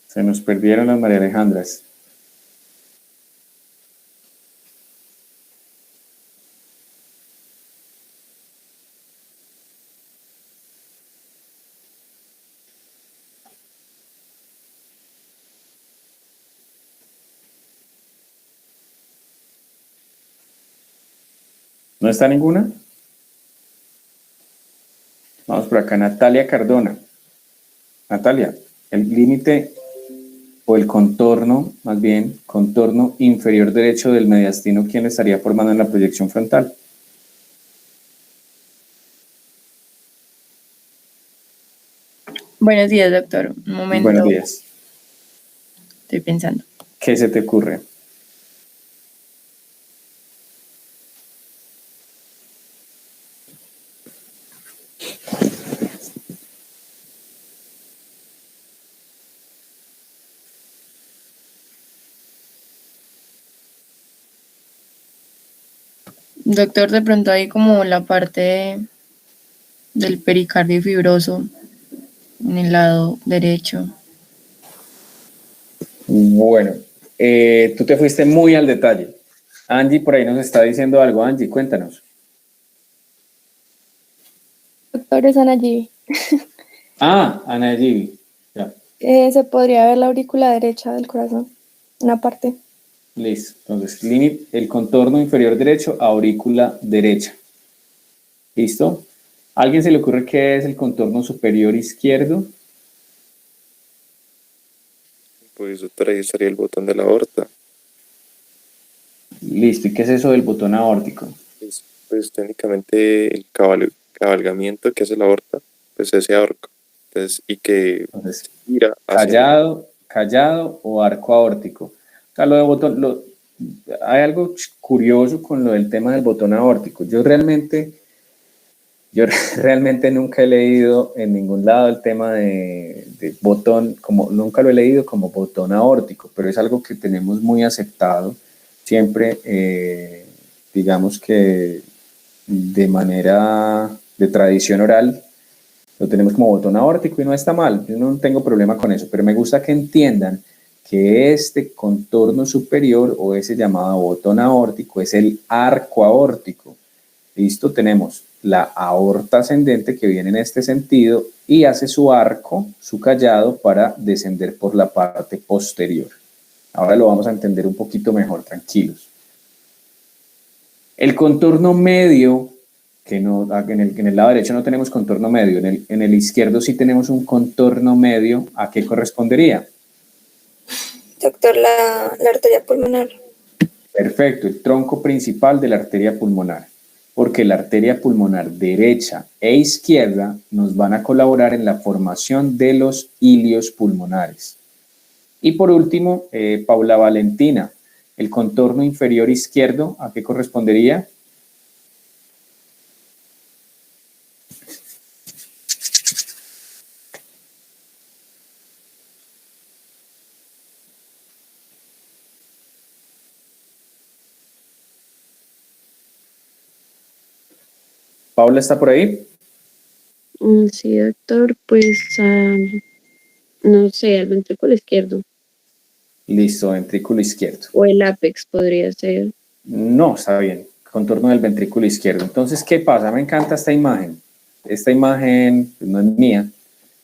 Se nos perdieron las María Alejandras. ¿No está ninguna? Vamos por acá, Natalia Cardona. Natalia, el límite o el contorno, más bien, contorno inferior derecho del mediastino, ¿quién estaría formando en la proyección frontal? Buenos días, doctor. Un momento. Buenos días. Estoy pensando. ¿Qué se te ocurre? Doctor, de pronto hay como la parte del pericardio fibroso en el lado derecho. Bueno, tú te fuiste muy al detalle. Angie por ahí nos está diciendo algo. Angie, cuéntanos. Doctor, es Ana G. Ana Gibi. Ya, Se podría ver la aurícula derecha del corazón, una parte. listo. Entonces, el contorno inferior derecho, aurícula derecha. ¿Listo? ¿A alguien se le ocurre qué es el contorno superior izquierdo? Pues doctor, ahí estaría el botón de la aorta. Listo. ¿Y qué es eso del botón aórtico? Pues técnicamente el cabalgamiento que hace la aorta, pues ese arco. Entonces, y que gira hacia Callado o arco aórtico. O sea, lo de botón, hay algo curioso con lo del tema del botón aórtico. Yo realmente nunca he leído en ningún lado el tema de botón, nunca lo he leído como botón aórtico, pero es algo que tenemos muy aceptado siempre, digamos que de manera de tradición oral, lo tenemos como botón aórtico y no está mal, yo no tengo problema con eso, pero me gusta que entiendan que este contorno superior o ese llamado botón aórtico es el arco aórtico. Listo, tenemos la aorta ascendente que viene en este sentido y hace su arco, su callado para descender por la parte posterior. Ahora lo vamos a entender un poquito mejor, tranquilos. El contorno medio, que no, en el lado derecho no tenemos contorno medio, en el izquierdo sí tenemos un contorno medio. ¿A qué correspondería? Doctor, la arteria pulmonar. Perfecto, el tronco principal de la arteria pulmonar, porque la arteria pulmonar derecha e izquierda nos van a colaborar en la formación de los ilios pulmonares. Y por último, Paula Valentina, el contorno inferior izquierdo, ¿a qué correspondería? ¿Paula está por ahí? Sí, doctor, pues no sé, el ventrículo izquierdo Listo, ventrículo izquierdo. o el ápex podría ser. No, está bien, contorno del ventrículo izquierdo. Entonces, ¿qué pasa? Me encanta esta imagen. Esta imagen pues, no es mía,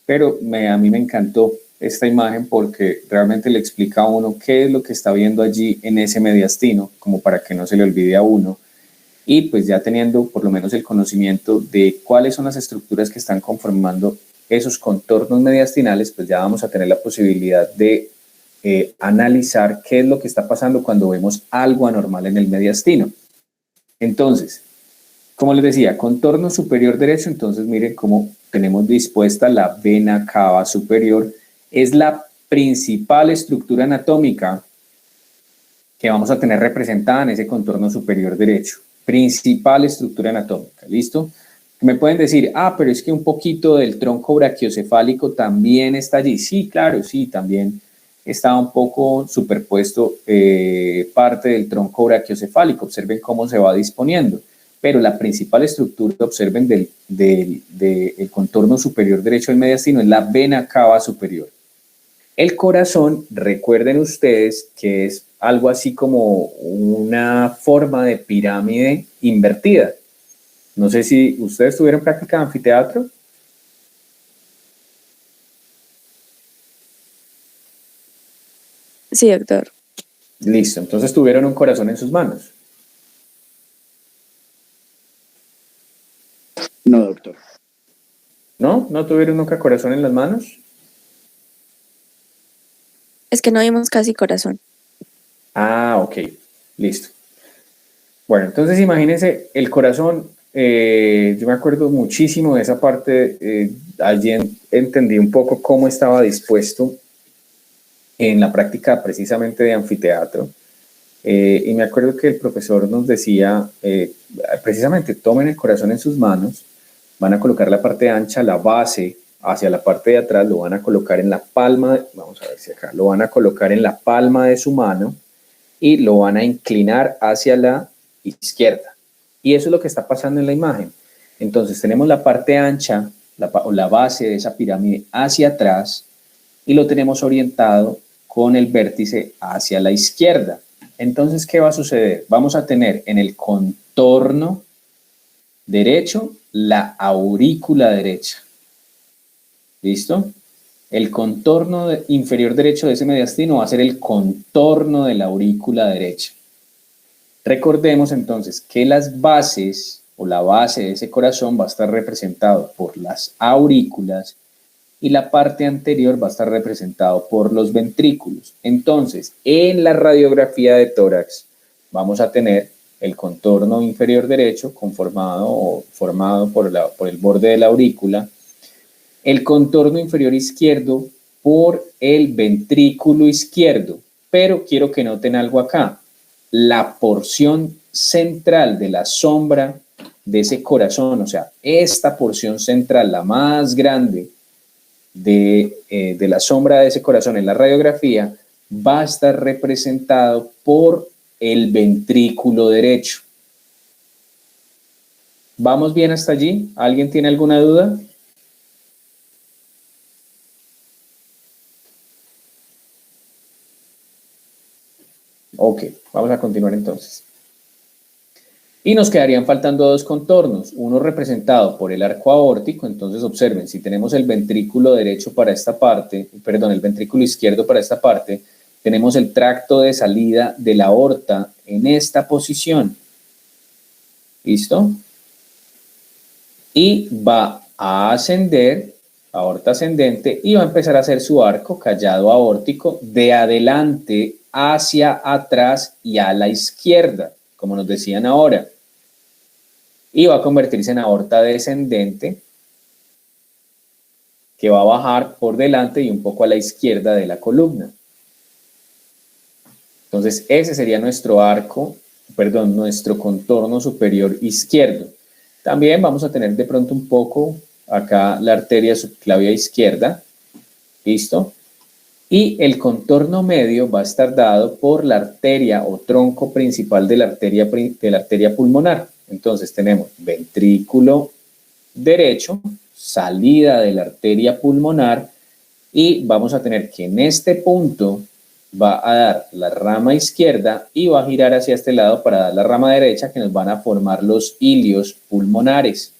pero a mí me encantó esta imagen porque realmente le explica a uno qué es lo que está viendo allí en ese mediastino, como para que no se le olvide a uno. Y pues ya teniendo por lo menos el conocimiento de cuáles son las estructuras que están conformando esos contornos mediastinales, pues ya vamos a tener la posibilidad de analizar qué es lo que está pasando cuando vemos algo anormal en el mediastino. Entonces, como les decía, contorno superior derecho, entonces miren cómo tenemos dispuesta la vena cava superior, es la principal estructura anatómica que vamos a tener representada en ese contorno superior derecho. Principal estructura anatómica, ¿listo? Me pueden decir, pero es que un poquito del tronco brachiocefálico también está allí. Sí, claro, sí, también está un poco superpuesto parte del tronco brachiocefálico. Observen cómo se va disponiendo. Pero la principal estructura, observen, del contorno superior derecho del mediastino es la vena cava superior. El corazón, recuerden ustedes que es algo así como una forma de pirámide invertida. No sé si ustedes tuvieron práctica de anfiteatro. Sí, doctor. Listo, entonces tuvieron un corazón en sus manos. No, doctor. ¿No? ¿No tuvieron nunca corazón en las manos? Es que no vimos casi corazón. Ok, listo. Bueno, entonces imagínense el corazón, yo me acuerdo muchísimo de esa parte, allí entendí un poco cómo estaba dispuesto en la práctica precisamente de anfiteatro, y me acuerdo que el profesor nos decía, precisamente tomen el corazón en sus manos, van a colocar la parte ancha, la base hacia la parte de atrás, lo van a colocar en la palma, vamos a ver si acá, lo van a colocar en la palma de su mano, y lo van a inclinar hacia la izquierda. Y eso es lo que está pasando en la imagen. Entonces tenemos la parte ancha, o la base de esa pirámide hacia atrás y lo tenemos orientado con el vértice hacia la izquierda. Entonces, ¿qué va a suceder? Vamos a tener en el contorno derecho la aurícula derecha. ¿Listo? El contorno inferior derecho de ese mediastino va a ser el contorno de la aurícula derecha. Recordemos entonces que las bases o la base de ese corazón va a estar representado por las aurículas y la parte anterior va a estar representado por los ventrículos. Entonces, en la radiografía de tórax vamos a tener el contorno inferior derecho formado por el borde de la aurícula, el contorno inferior izquierdo por el ventrículo izquierdo. Pero quiero que noten algo acá. La porción central de la sombra de ese corazón, o sea, esta porción central, la más grande de la sombra de ese corazón en la radiografía, va a estar representado por el ventrículo derecho. ¿Vamos bien hasta allí? ¿Alguien tiene alguna duda? Ok, vamos a continuar entonces. Y nos quedarían faltando dos contornos, uno representado por el arco aórtico. Entonces observen, si tenemos el ventrículo derecho para esta parte, perdón, el ventrículo izquierdo para esta parte, tenemos el tracto de salida de la aorta en esta posición. ¿Listo? Y va a ascender, aorta ascendente, y va a empezar a hacer su arco callado aórtico de adelante hacia atrás y a la izquierda, como nos decían ahora. Y va a convertirse en aorta descendente, que va a bajar por delante y un poco a la izquierda de la columna. Entonces, ese sería nuestro arco, perdón, nuestro contorno superior izquierdo. También vamos a tener de pronto un poco acá la arteria subclavia izquierda. ¿Listo? Y el contorno medio va a estar dado por la arteria o tronco principal de la arteria pulmonar. Entonces tenemos ventrículo derecho, salida de la arteria pulmonar, y vamos a tener que en este punto va a dar la rama izquierda y va a girar hacia este lado para dar la rama derecha, que nos van a formar los ilios pulmonares.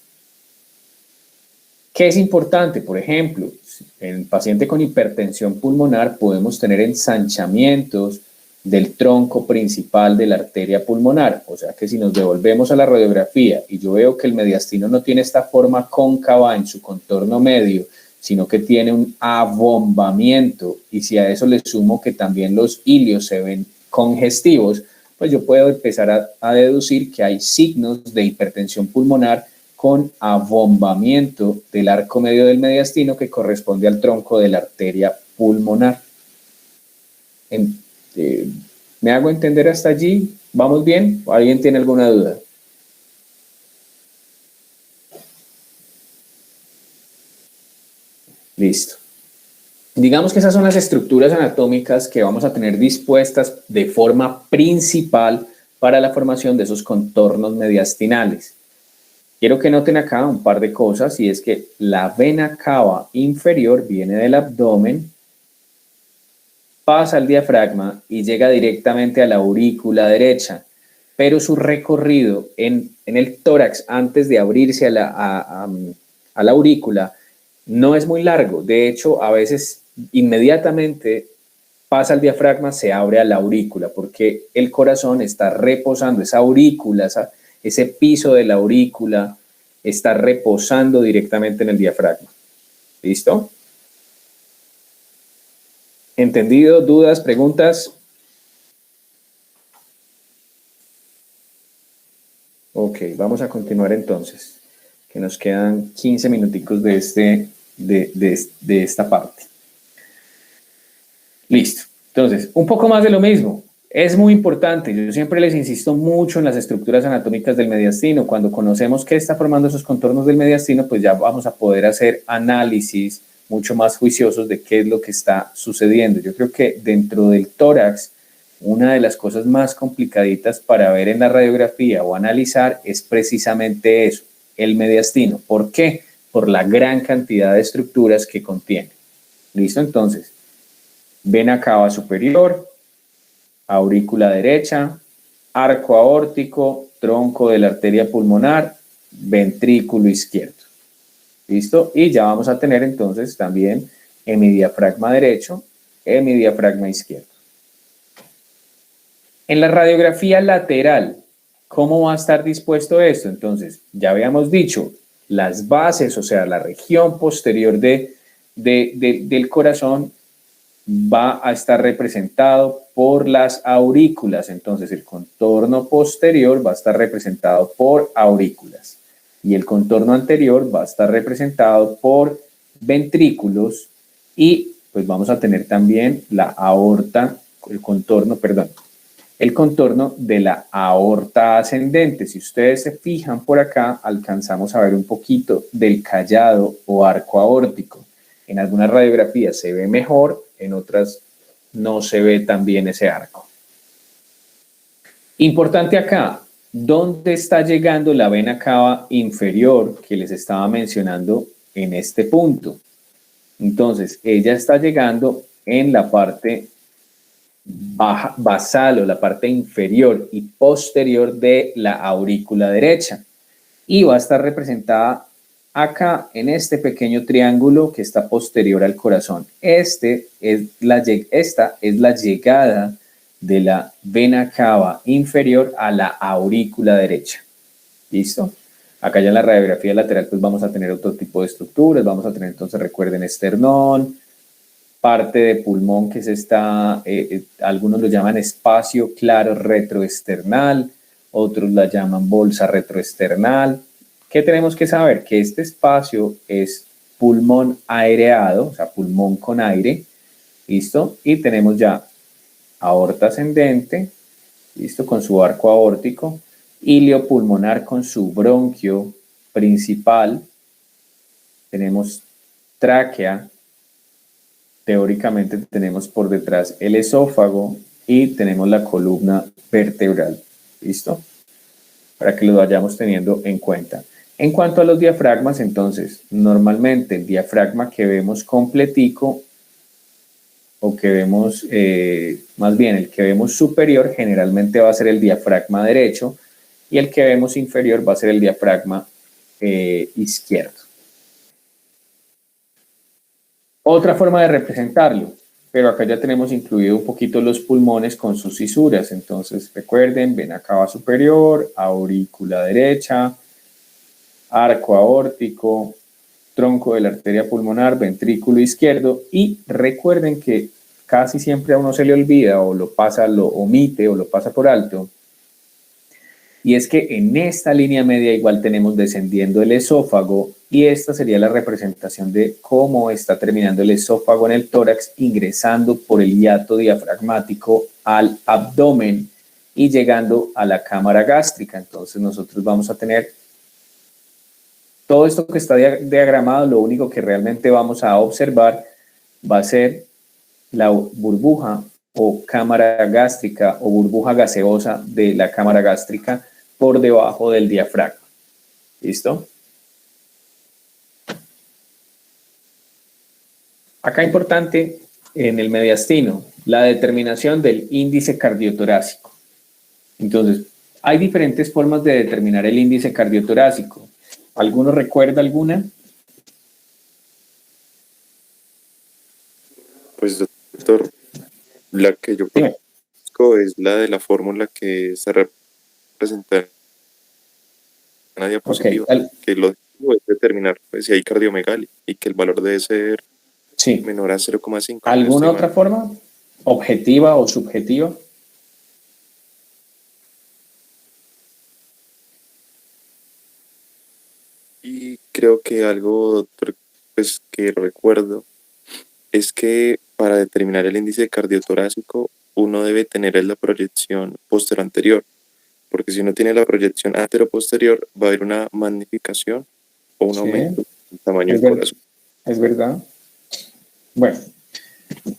¿Qué es importante? Por ejemplo, en el paciente con hipertensión pulmonar podemos tener ensanchamientos del tronco principal de la arteria pulmonar. O sea que si nos devolvemos a la radiografía y yo veo que el mediastino no tiene esta forma cóncava en su contorno medio, sino que tiene un abombamiento, y si a eso le sumo que también los ilios se ven congestivos, pues yo puedo empezar a deducir que hay signos de hipertensión pulmonar con abombamiento del arco medio del mediastino, que corresponde al tronco de la arteria pulmonar. ¿Me hago entender hasta allí? ¿Vamos bien? ¿Alguien tiene alguna duda? Listo. Digamos que esas son las estructuras anatómicas que vamos a tener dispuestas de forma principal para la formación de esos contornos mediastinales. Quiero que noten acá un par de cosas, y es que la vena cava inferior viene del abdomen, pasa al diafragma y llega directamente a la aurícula derecha, pero su recorrido en el tórax antes de abrirse a la aurícula no es muy largo. De hecho, a veces inmediatamente pasa al diafragma, se abre a la aurícula, porque el corazón está reposando, esa aurícula, ese piso de la aurícula está reposando directamente en el diafragma. ¿Listo? ¿Entendido? ¿Dudas? ¿Preguntas? Ok, vamos a continuar entonces, que nos quedan 15 minuticos de esta parte. Listo. Entonces, un poco más de lo mismo. Es muy importante, yo siempre les insisto mucho en las estructuras anatómicas del mediastino. Cuando conocemos qué está formando esos contornos del mediastino, pues ya vamos a poder hacer análisis mucho más juiciosos de qué es lo que está sucediendo. Yo creo que dentro del tórax, una de las cosas más complicaditas para ver en la radiografía o analizar es precisamente eso, el mediastino. ¿Por qué? Por la gran cantidad de estructuras que contiene. ¿Listo? Entonces, vena cava superior, aurícula derecha, arco aórtico, tronco de la arteria pulmonar, ventrículo izquierdo. ¿Listo? Y ya vamos a tener entonces también hemidiafragma derecho, hemidiafragma izquierdo. En la radiografía lateral, ¿cómo va a estar dispuesto esto? Entonces, ya habíamos dicho, las bases, o sea, la región posterior del corazón va a estar representado por las aurículas. Entonces, el contorno posterior va a estar representado por aurículas y el contorno anterior va a estar representado por ventrículos y pues vamos a tener también la aorta, el contorno de la aorta ascendente. Si ustedes se fijan por acá, alcanzamos a ver un poquito del callado o arco aórtico. En algunas radiografías se ve mejor, en otras no se ve tan bien ese arco. Importante acá, ¿dónde está llegando la vena cava inferior que les estaba mencionando en este punto? Entonces, ella está llegando en la parte basal o la parte inferior y posterior de la aurícula derecha y va a estar representada acá en este pequeño triángulo que está posterior al corazón. Esta es la llegada de la vena cava inferior a la aurícula derecha. ¿Listo? Acá ya en la radiografía lateral pues vamos a tener otro tipo de estructuras, vamos a tener entonces, recuerden, esternón, parte de pulmón que es esta, algunos lo llaman espacio claro retroesternal, otros la llaman bolsa retroesternal. ¿Qué tenemos que saber? Que este espacio es pulmón aireado, o sea, pulmón con aire, ¿listo? Y tenemos ya aorta ascendente, ¿listo? Con su arco aórtico, ilio pulmonar con su bronquio principal, tenemos tráquea, teóricamente tenemos por detrás el esófago y tenemos la columna vertebral, ¿listo? Para que lo vayamos teniendo en cuenta. En cuanto a los diafragmas, entonces, normalmente el diafragma que vemos completico o que vemos, más bien el que vemos superior, generalmente va a ser el diafragma derecho y el que vemos inferior va a ser el diafragma izquierdo. Otra forma de representarlo, pero acá ya tenemos incluido un poquito los pulmones con sus cisuras. Entonces, recuerden, vena cava superior, aurícula derecha, arco aórtico, tronco de la arteria pulmonar, ventrículo izquierdo, y recuerden que casi siempre a uno se le olvida o lo pasa, lo omite o lo pasa por alto, y es que en esta línea media igual tenemos descendiendo el esófago y esta sería la representación de cómo está terminando el esófago en el tórax, ingresando por el hiato diafragmático al abdomen y llegando a la cámara gástrica. Entonces nosotros vamos a tener todo esto que está diagramado. Lo único que realmente vamos a observar va a ser la burbuja o cámara gástrica o burbuja gaseosa de la cámara gástrica por debajo del diafragma. ¿Listo? Acá importante en el mediastino, la determinación del índice cardiotorácico. Entonces, hay diferentes formas de determinar el índice cardiotorácico. ¿Alguno recuerda alguna? Pues, doctor, la que yo conozco es la de la fórmula que se representa en una diapositiva, que lo objetivo es determinar pues, si hay cardiomegalia y que el valor debe ser menor a 0,5. ¿Alguna otra forma? ¿Objetiva o subjetiva? Y creo que algo, doctor, pues, que recuerdo es que para determinar el índice cardiotorácico uno debe tener la proyección posterior-anterior, porque si no tiene la proyección antero-posterior va a haber una magnificación o un aumento del tamaño del corazón. Es verdad. Bueno,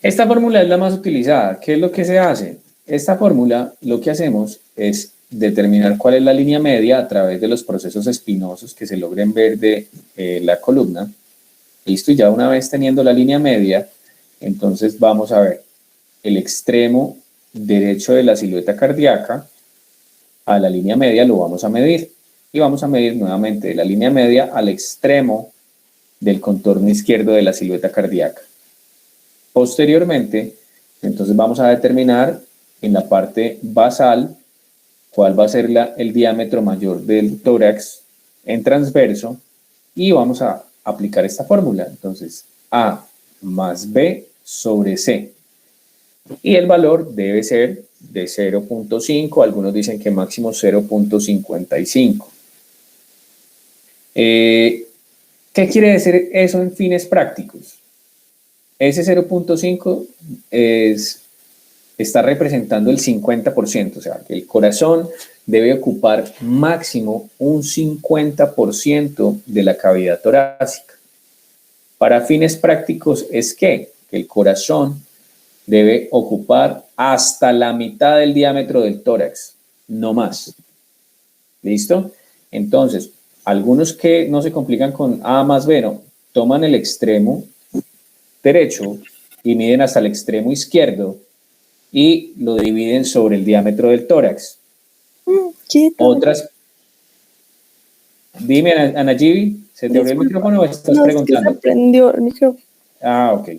esta fórmula es la más utilizada. ¿Qué es lo que se hace? Esta fórmula lo que hacemos es determinar cuál es la línea media a través de los procesos espinosos que se logren ver de la columna. Listo, y ya una vez teniendo la línea media, entonces vamos a ver el extremo derecho de la silueta cardíaca a la línea media, lo vamos a medir. Y vamos a medir nuevamente de la línea media al extremo del contorno izquierdo de la silueta cardíaca. Posteriormente, entonces vamos a determinar en la parte basal cuál va a ser el diámetro mayor del tórax en transverso y vamos a aplicar esta fórmula. Entonces, A más B sobre C. Y el valor debe ser de 0.5, algunos dicen que máximo 0.55. ¿Qué quiere decir eso en fines prácticos? Ese 0.5 está representando el 50%, o sea, que el corazón debe ocupar máximo un 50% de la cavidad torácica. Para fines prácticos es que el corazón debe ocupar hasta la mitad del diámetro del tórax, no más. ¿Listo? Entonces, algunos que no se complican con A más B, no, toman el extremo derecho y miden hasta el extremo izquierdo y lo dividen sobre el diámetro del tórax. Otras. Dime, Ana Gibi, ¿se te abrió el micrófono o estás preguntando? Es que se prendió el micrófono. Ah, ok.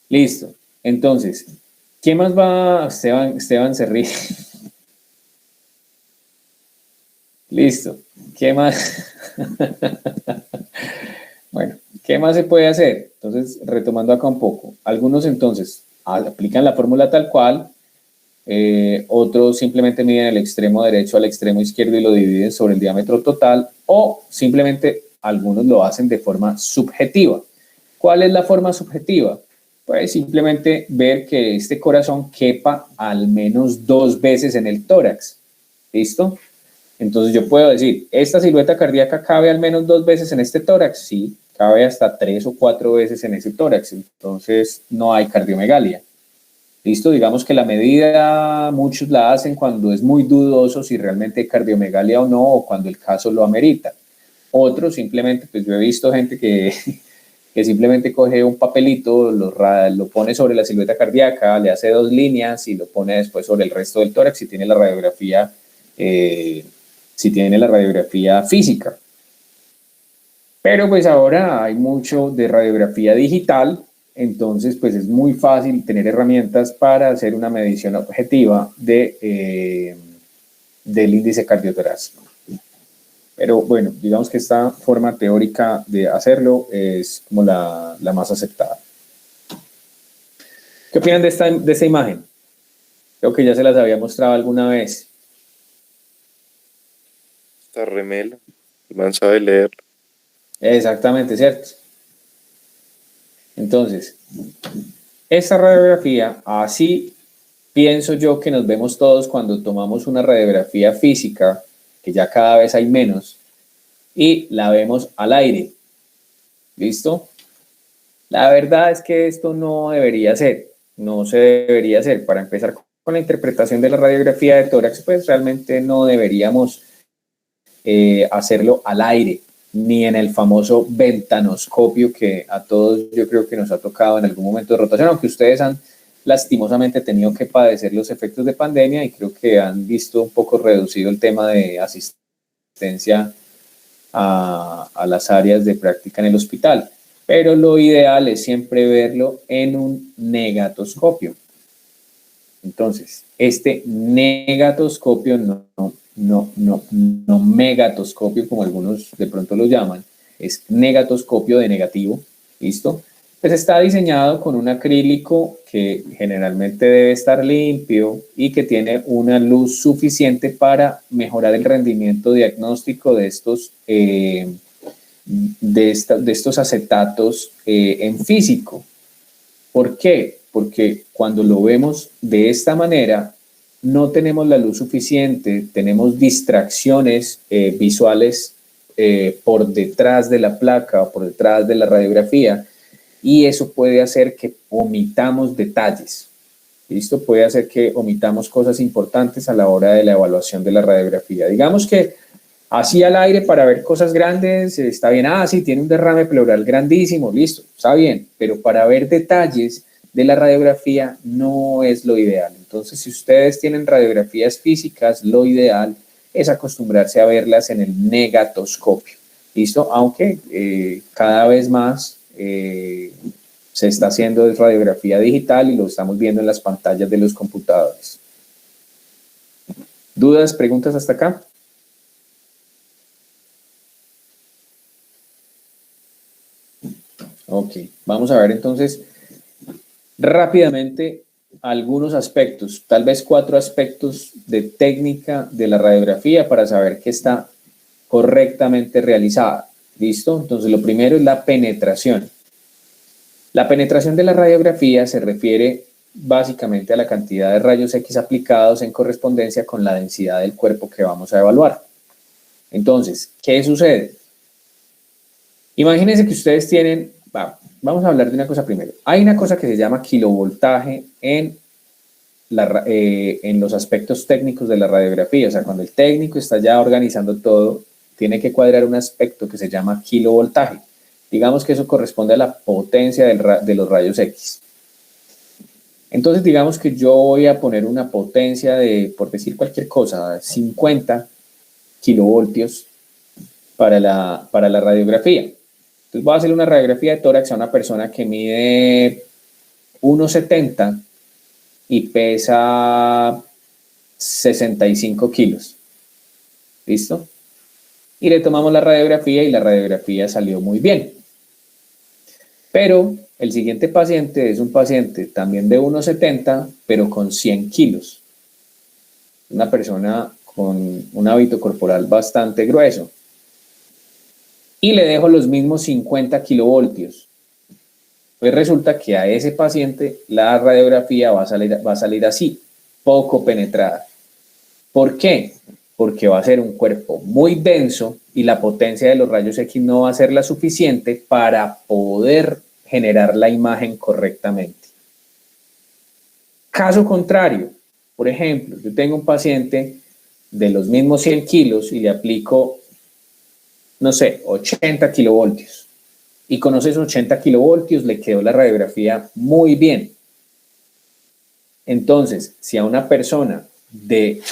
Listo. Entonces, ¿quién más va? Esteban se ríe. Listo. ¿Qué más? Bueno, ¿qué más se puede hacer? Entonces, retomando acá un poco. Algunos entonces aplican la fórmula tal cual, otros simplemente miden el extremo derecho al extremo izquierdo y lo dividen sobre el diámetro total, o simplemente algunos lo hacen de forma subjetiva. ¿Cuál es la forma subjetiva? Pues simplemente ver que este corazón quepa al menos 2 veces en el tórax. ¿Listo? Entonces yo puedo decir, ¿esta silueta cardíaca cabe al menos 2 veces en este tórax? Sí, cabe hasta 3 o 4 veces en ese tórax. Entonces no hay cardiomegalia. ¿Listo? Digamos que la medida muchos la hacen cuando es muy dudoso si realmente hay cardiomegalia o no, o cuando el caso lo amerita. Otros simplemente, pues yo he visto gente que simplemente coge un papelito, lo pone sobre la silueta cardíaca, le hace 2 líneas y lo pone después sobre el resto del tórax si tiene la radiografía física. Pero pues ahora hay mucho de radiografía digital, entonces pues es muy fácil tener herramientas para hacer una medición objetiva del índice cardiotorácico. Pero bueno, digamos que esta forma teórica de hacerlo es como la más aceptada. ¿Qué opinan de esta imagen? Creo que ya se las había mostrado alguna vez. Está remela, el man sabe leer. Exactamente, ¿cierto? Entonces, esta radiografía, así pienso yo que nos vemos todos cuando tomamos una radiografía física, que ya cada vez hay menos, y la vemos al aire. ¿Listo? La verdad es que esto no debería ser, no se debería hacer. Para empezar con la interpretación de la radiografía de tórax, pues realmente no deberíamos hacerlo al aire, ni en el famoso ventanoscopio que a todos yo creo que nos ha tocado en algún momento de rotación, aunque ustedes han lastimosamente tenido que padecer los efectos de pandemia y creo que han visto un poco reducido el tema de asistencia a las áreas de práctica en el hospital. Pero lo ideal es siempre verlo en un negatoscopio. Entonces, este negatoscopio, no megatoscopio como algunos de pronto lo llaman, es negatoscopio de negativo, ¿listo? Pues está diseñado con un acrílico que generalmente debe estar limpio y que tiene una luz suficiente para mejorar el rendimiento diagnóstico de estos acetatos en físico. ¿Por qué? Porque cuando lo vemos de esta manera, no tenemos la luz suficiente, tenemos distracciones visuales por detrás de la placa o por detrás de la radiografía, y eso puede hacer que omitamos detalles. ¿Listo? Puede hacer que omitamos cosas importantes a la hora de la evaluación de la radiografía. Digamos que así al aire para ver cosas grandes, está bien, sí, tiene un derrame pleural grandísimo, listo, está bien, pero para ver detalles de la radiografía no es lo ideal. Entonces, si ustedes tienen radiografías físicas, lo ideal es acostumbrarse a verlas en el negatoscopio, ¿listo? Aunque cada vez más se está haciendo radiografía digital y lo estamos viendo en las pantallas de los computadores. ¿Dudas, preguntas hasta acá? Ok, vamos a ver entonces rápidamente algunos aspectos, tal vez 4 aspectos de técnica de la radiografía para saber que está correctamente realizada. ¿Listo? Entonces lo primero es la penetración. La penetración de la radiografía se refiere básicamente a la cantidad de rayos X aplicados en correspondencia con la densidad del cuerpo que vamos a evaluar. Entonces, ¿qué sucede? Imagínense que ustedes tienen, vamos a hablar de una cosa primero. Hay una cosa que se llama kilovoltaje en los aspectos técnicos de la radiografía. O sea, cuando el técnico está ya organizando todo, tiene que cuadrar un aspecto que se llama kilovoltaje. Digamos que eso corresponde a la potencia de los rayos X. Entonces, digamos que yo voy a poner una potencia de, por decir cualquier cosa, 50 kilovoltios para la radiografía. Entonces, voy a hacer una radiografía de tórax a una persona que mide 1,70 y pesa 65 kilos. ¿Listo? Y le tomamos la radiografía y la radiografía salió muy bien. Pero el siguiente paciente es un paciente también de 1,70, pero con 100 kilos. Una persona con un hábito corporal bastante grueso. Y le dejo los mismos 50 kilovoltios. Pues resulta que a ese paciente la radiografía va a salir así, poco penetrada. ¿Por qué? Porque va a ser un cuerpo muy denso y la potencia de los rayos X no va a ser la suficiente para poder generar la imagen correctamente. Caso contrario, por ejemplo, yo tengo un paciente de los mismos 100 kilos y le aplico, no sé, 80 kilovoltios. Y con esos 80 kilovoltios le quedó la radiografía muy bien. Entonces, si a una persona de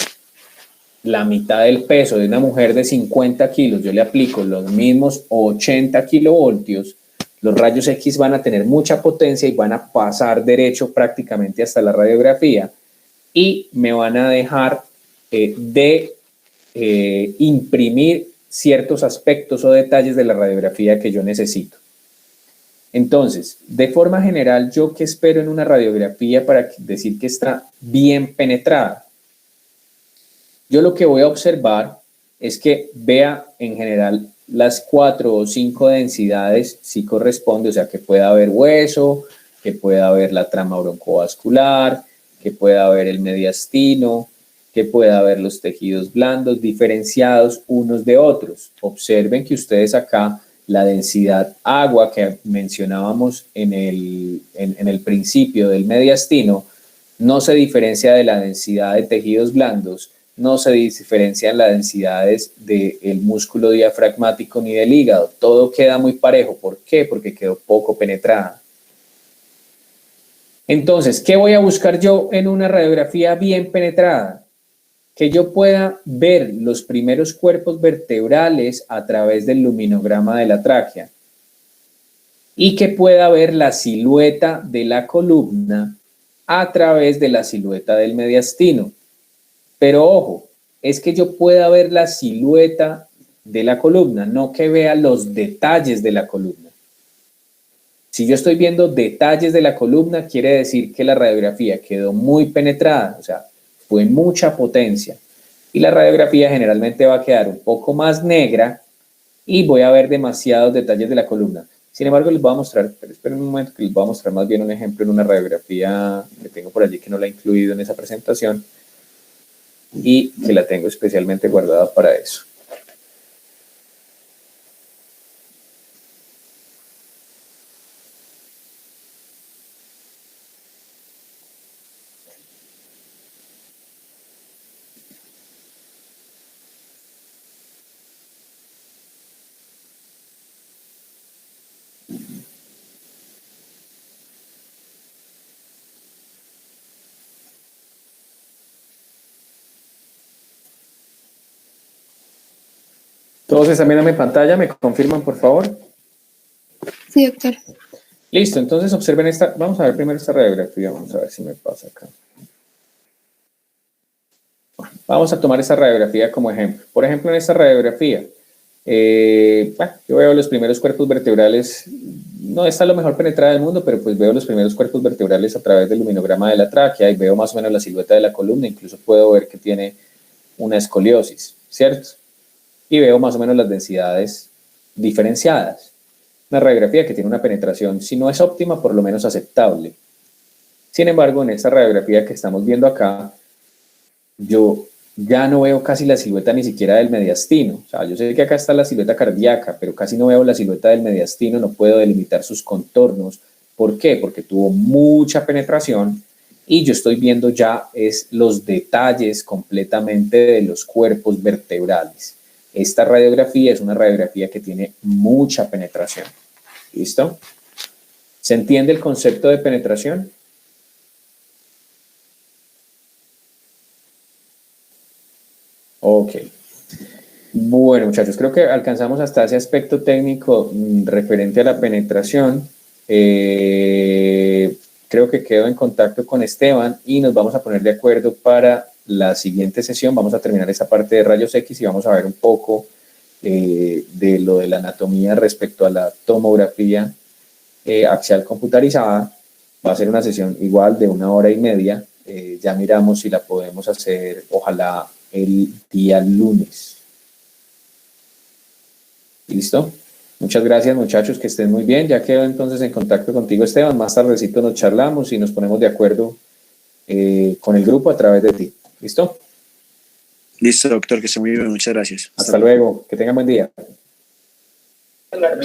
la mitad del peso de una mujer de 50 kilos yo le aplico los mismos 80 kilovoltios, los rayos X van a tener mucha potencia y van a pasar derecho prácticamente hasta la radiografía y me van a dejar imprimir ciertos aspectos o detalles de la radiografía que yo necesito. Entonces, de forma general, ¿yo qué espero en una radiografía para decir que está bien penetrada? Yo lo que voy a observar es que vea en general las 4 o 5 densidades, si corresponde, o sea, que pueda haber hueso, que pueda haber la trama broncovascular, que pueda haber el mediastino, que pueda haber los tejidos blandos diferenciados unos de otros. Observen que ustedes acá la densidad agua que mencionábamos en el principio del mediastino no se diferencia de la densidad de tejidos blandos, no se diferencian las densidades del músculo diafragmático ni del hígado. Todo queda muy parejo. ¿Por qué? Porque quedó poco penetrada. Entonces, ¿qué voy a buscar yo en una radiografía bien penetrada? Que yo pueda ver los primeros cuerpos vertebrales a través del luminograma de la tráquea y que pueda ver la silueta de la columna a través de la silueta del mediastino. Pero ojo, es que yo pueda ver la silueta de la columna, no que vea los detalles de la columna. Si yo estoy viendo detalles de la columna, quiere decir que la radiografía quedó muy penetrada, o sea, fue mucha potencia. Y la radiografía generalmente va a quedar un poco más negra y voy a ver demasiados detalles de la columna. Sin embargo, les voy a mostrar, pero esperen un momento que les voy a mostrar más bien un ejemplo en una radiografía que tengo por allí que no la he incluido en esa presentación y que la tengo especialmente guardada para eso. Todos están viendo mi pantalla, ¿me confirman, por favor? Sí, doctor. Listo, entonces observen esta, vamos a ver primero esta radiografía, vamos a ver si me pasa acá. Vamos a tomar esta radiografía como ejemplo. Por ejemplo, en esta radiografía, yo veo los primeros cuerpos vertebrales, no está lo mejor penetrada del mundo, pero pues veo los primeros cuerpos vertebrales a través del luminograma de la tráquea y veo más o menos la silueta de la columna, incluso puedo ver que tiene una escoliosis, ¿cierto? Y veo más o menos las densidades diferenciadas. Una radiografía que tiene una penetración, si no es óptima, por lo menos aceptable. Sin embargo, en esta radiografía que estamos viendo acá, yo ya no veo casi la silueta ni siquiera del mediastino. O sea, yo sé que acá está la silueta cardíaca, pero casi no veo la silueta del mediastino, no puedo delimitar sus contornos. ¿Por qué? Porque tuvo mucha penetración y yo estoy viendo ya los detalles completamente de los cuerpos vertebrales. Esta radiografía es una radiografía que tiene mucha penetración. ¿Listo? ¿Se entiende el concepto de penetración? Ok. Bueno, muchachos, creo que alcanzamos hasta ese aspecto técnico referente a la penetración. Creo que quedo en contacto con Esteban y nos vamos a poner de acuerdo para la siguiente sesión. Vamos a terminar esa parte de rayos X y vamos a ver un poco de lo de la anatomía respecto a la tomografía axial computarizada. Va a ser una sesión igual de 1 hora y media. Ya miramos si la podemos hacer, ojalá, el día lunes. ¿Listo? Muchas gracias, muchachos, que estén muy bien. Ya quedo entonces en contacto contigo, Esteban. Más tardecito nos charlamos y nos ponemos de acuerdo con el grupo a través de ti. ¿Listo? Listo, doctor, que esté muy bien. Muchas gracias. Hasta luego. Que tengan buen día. Hasta luego.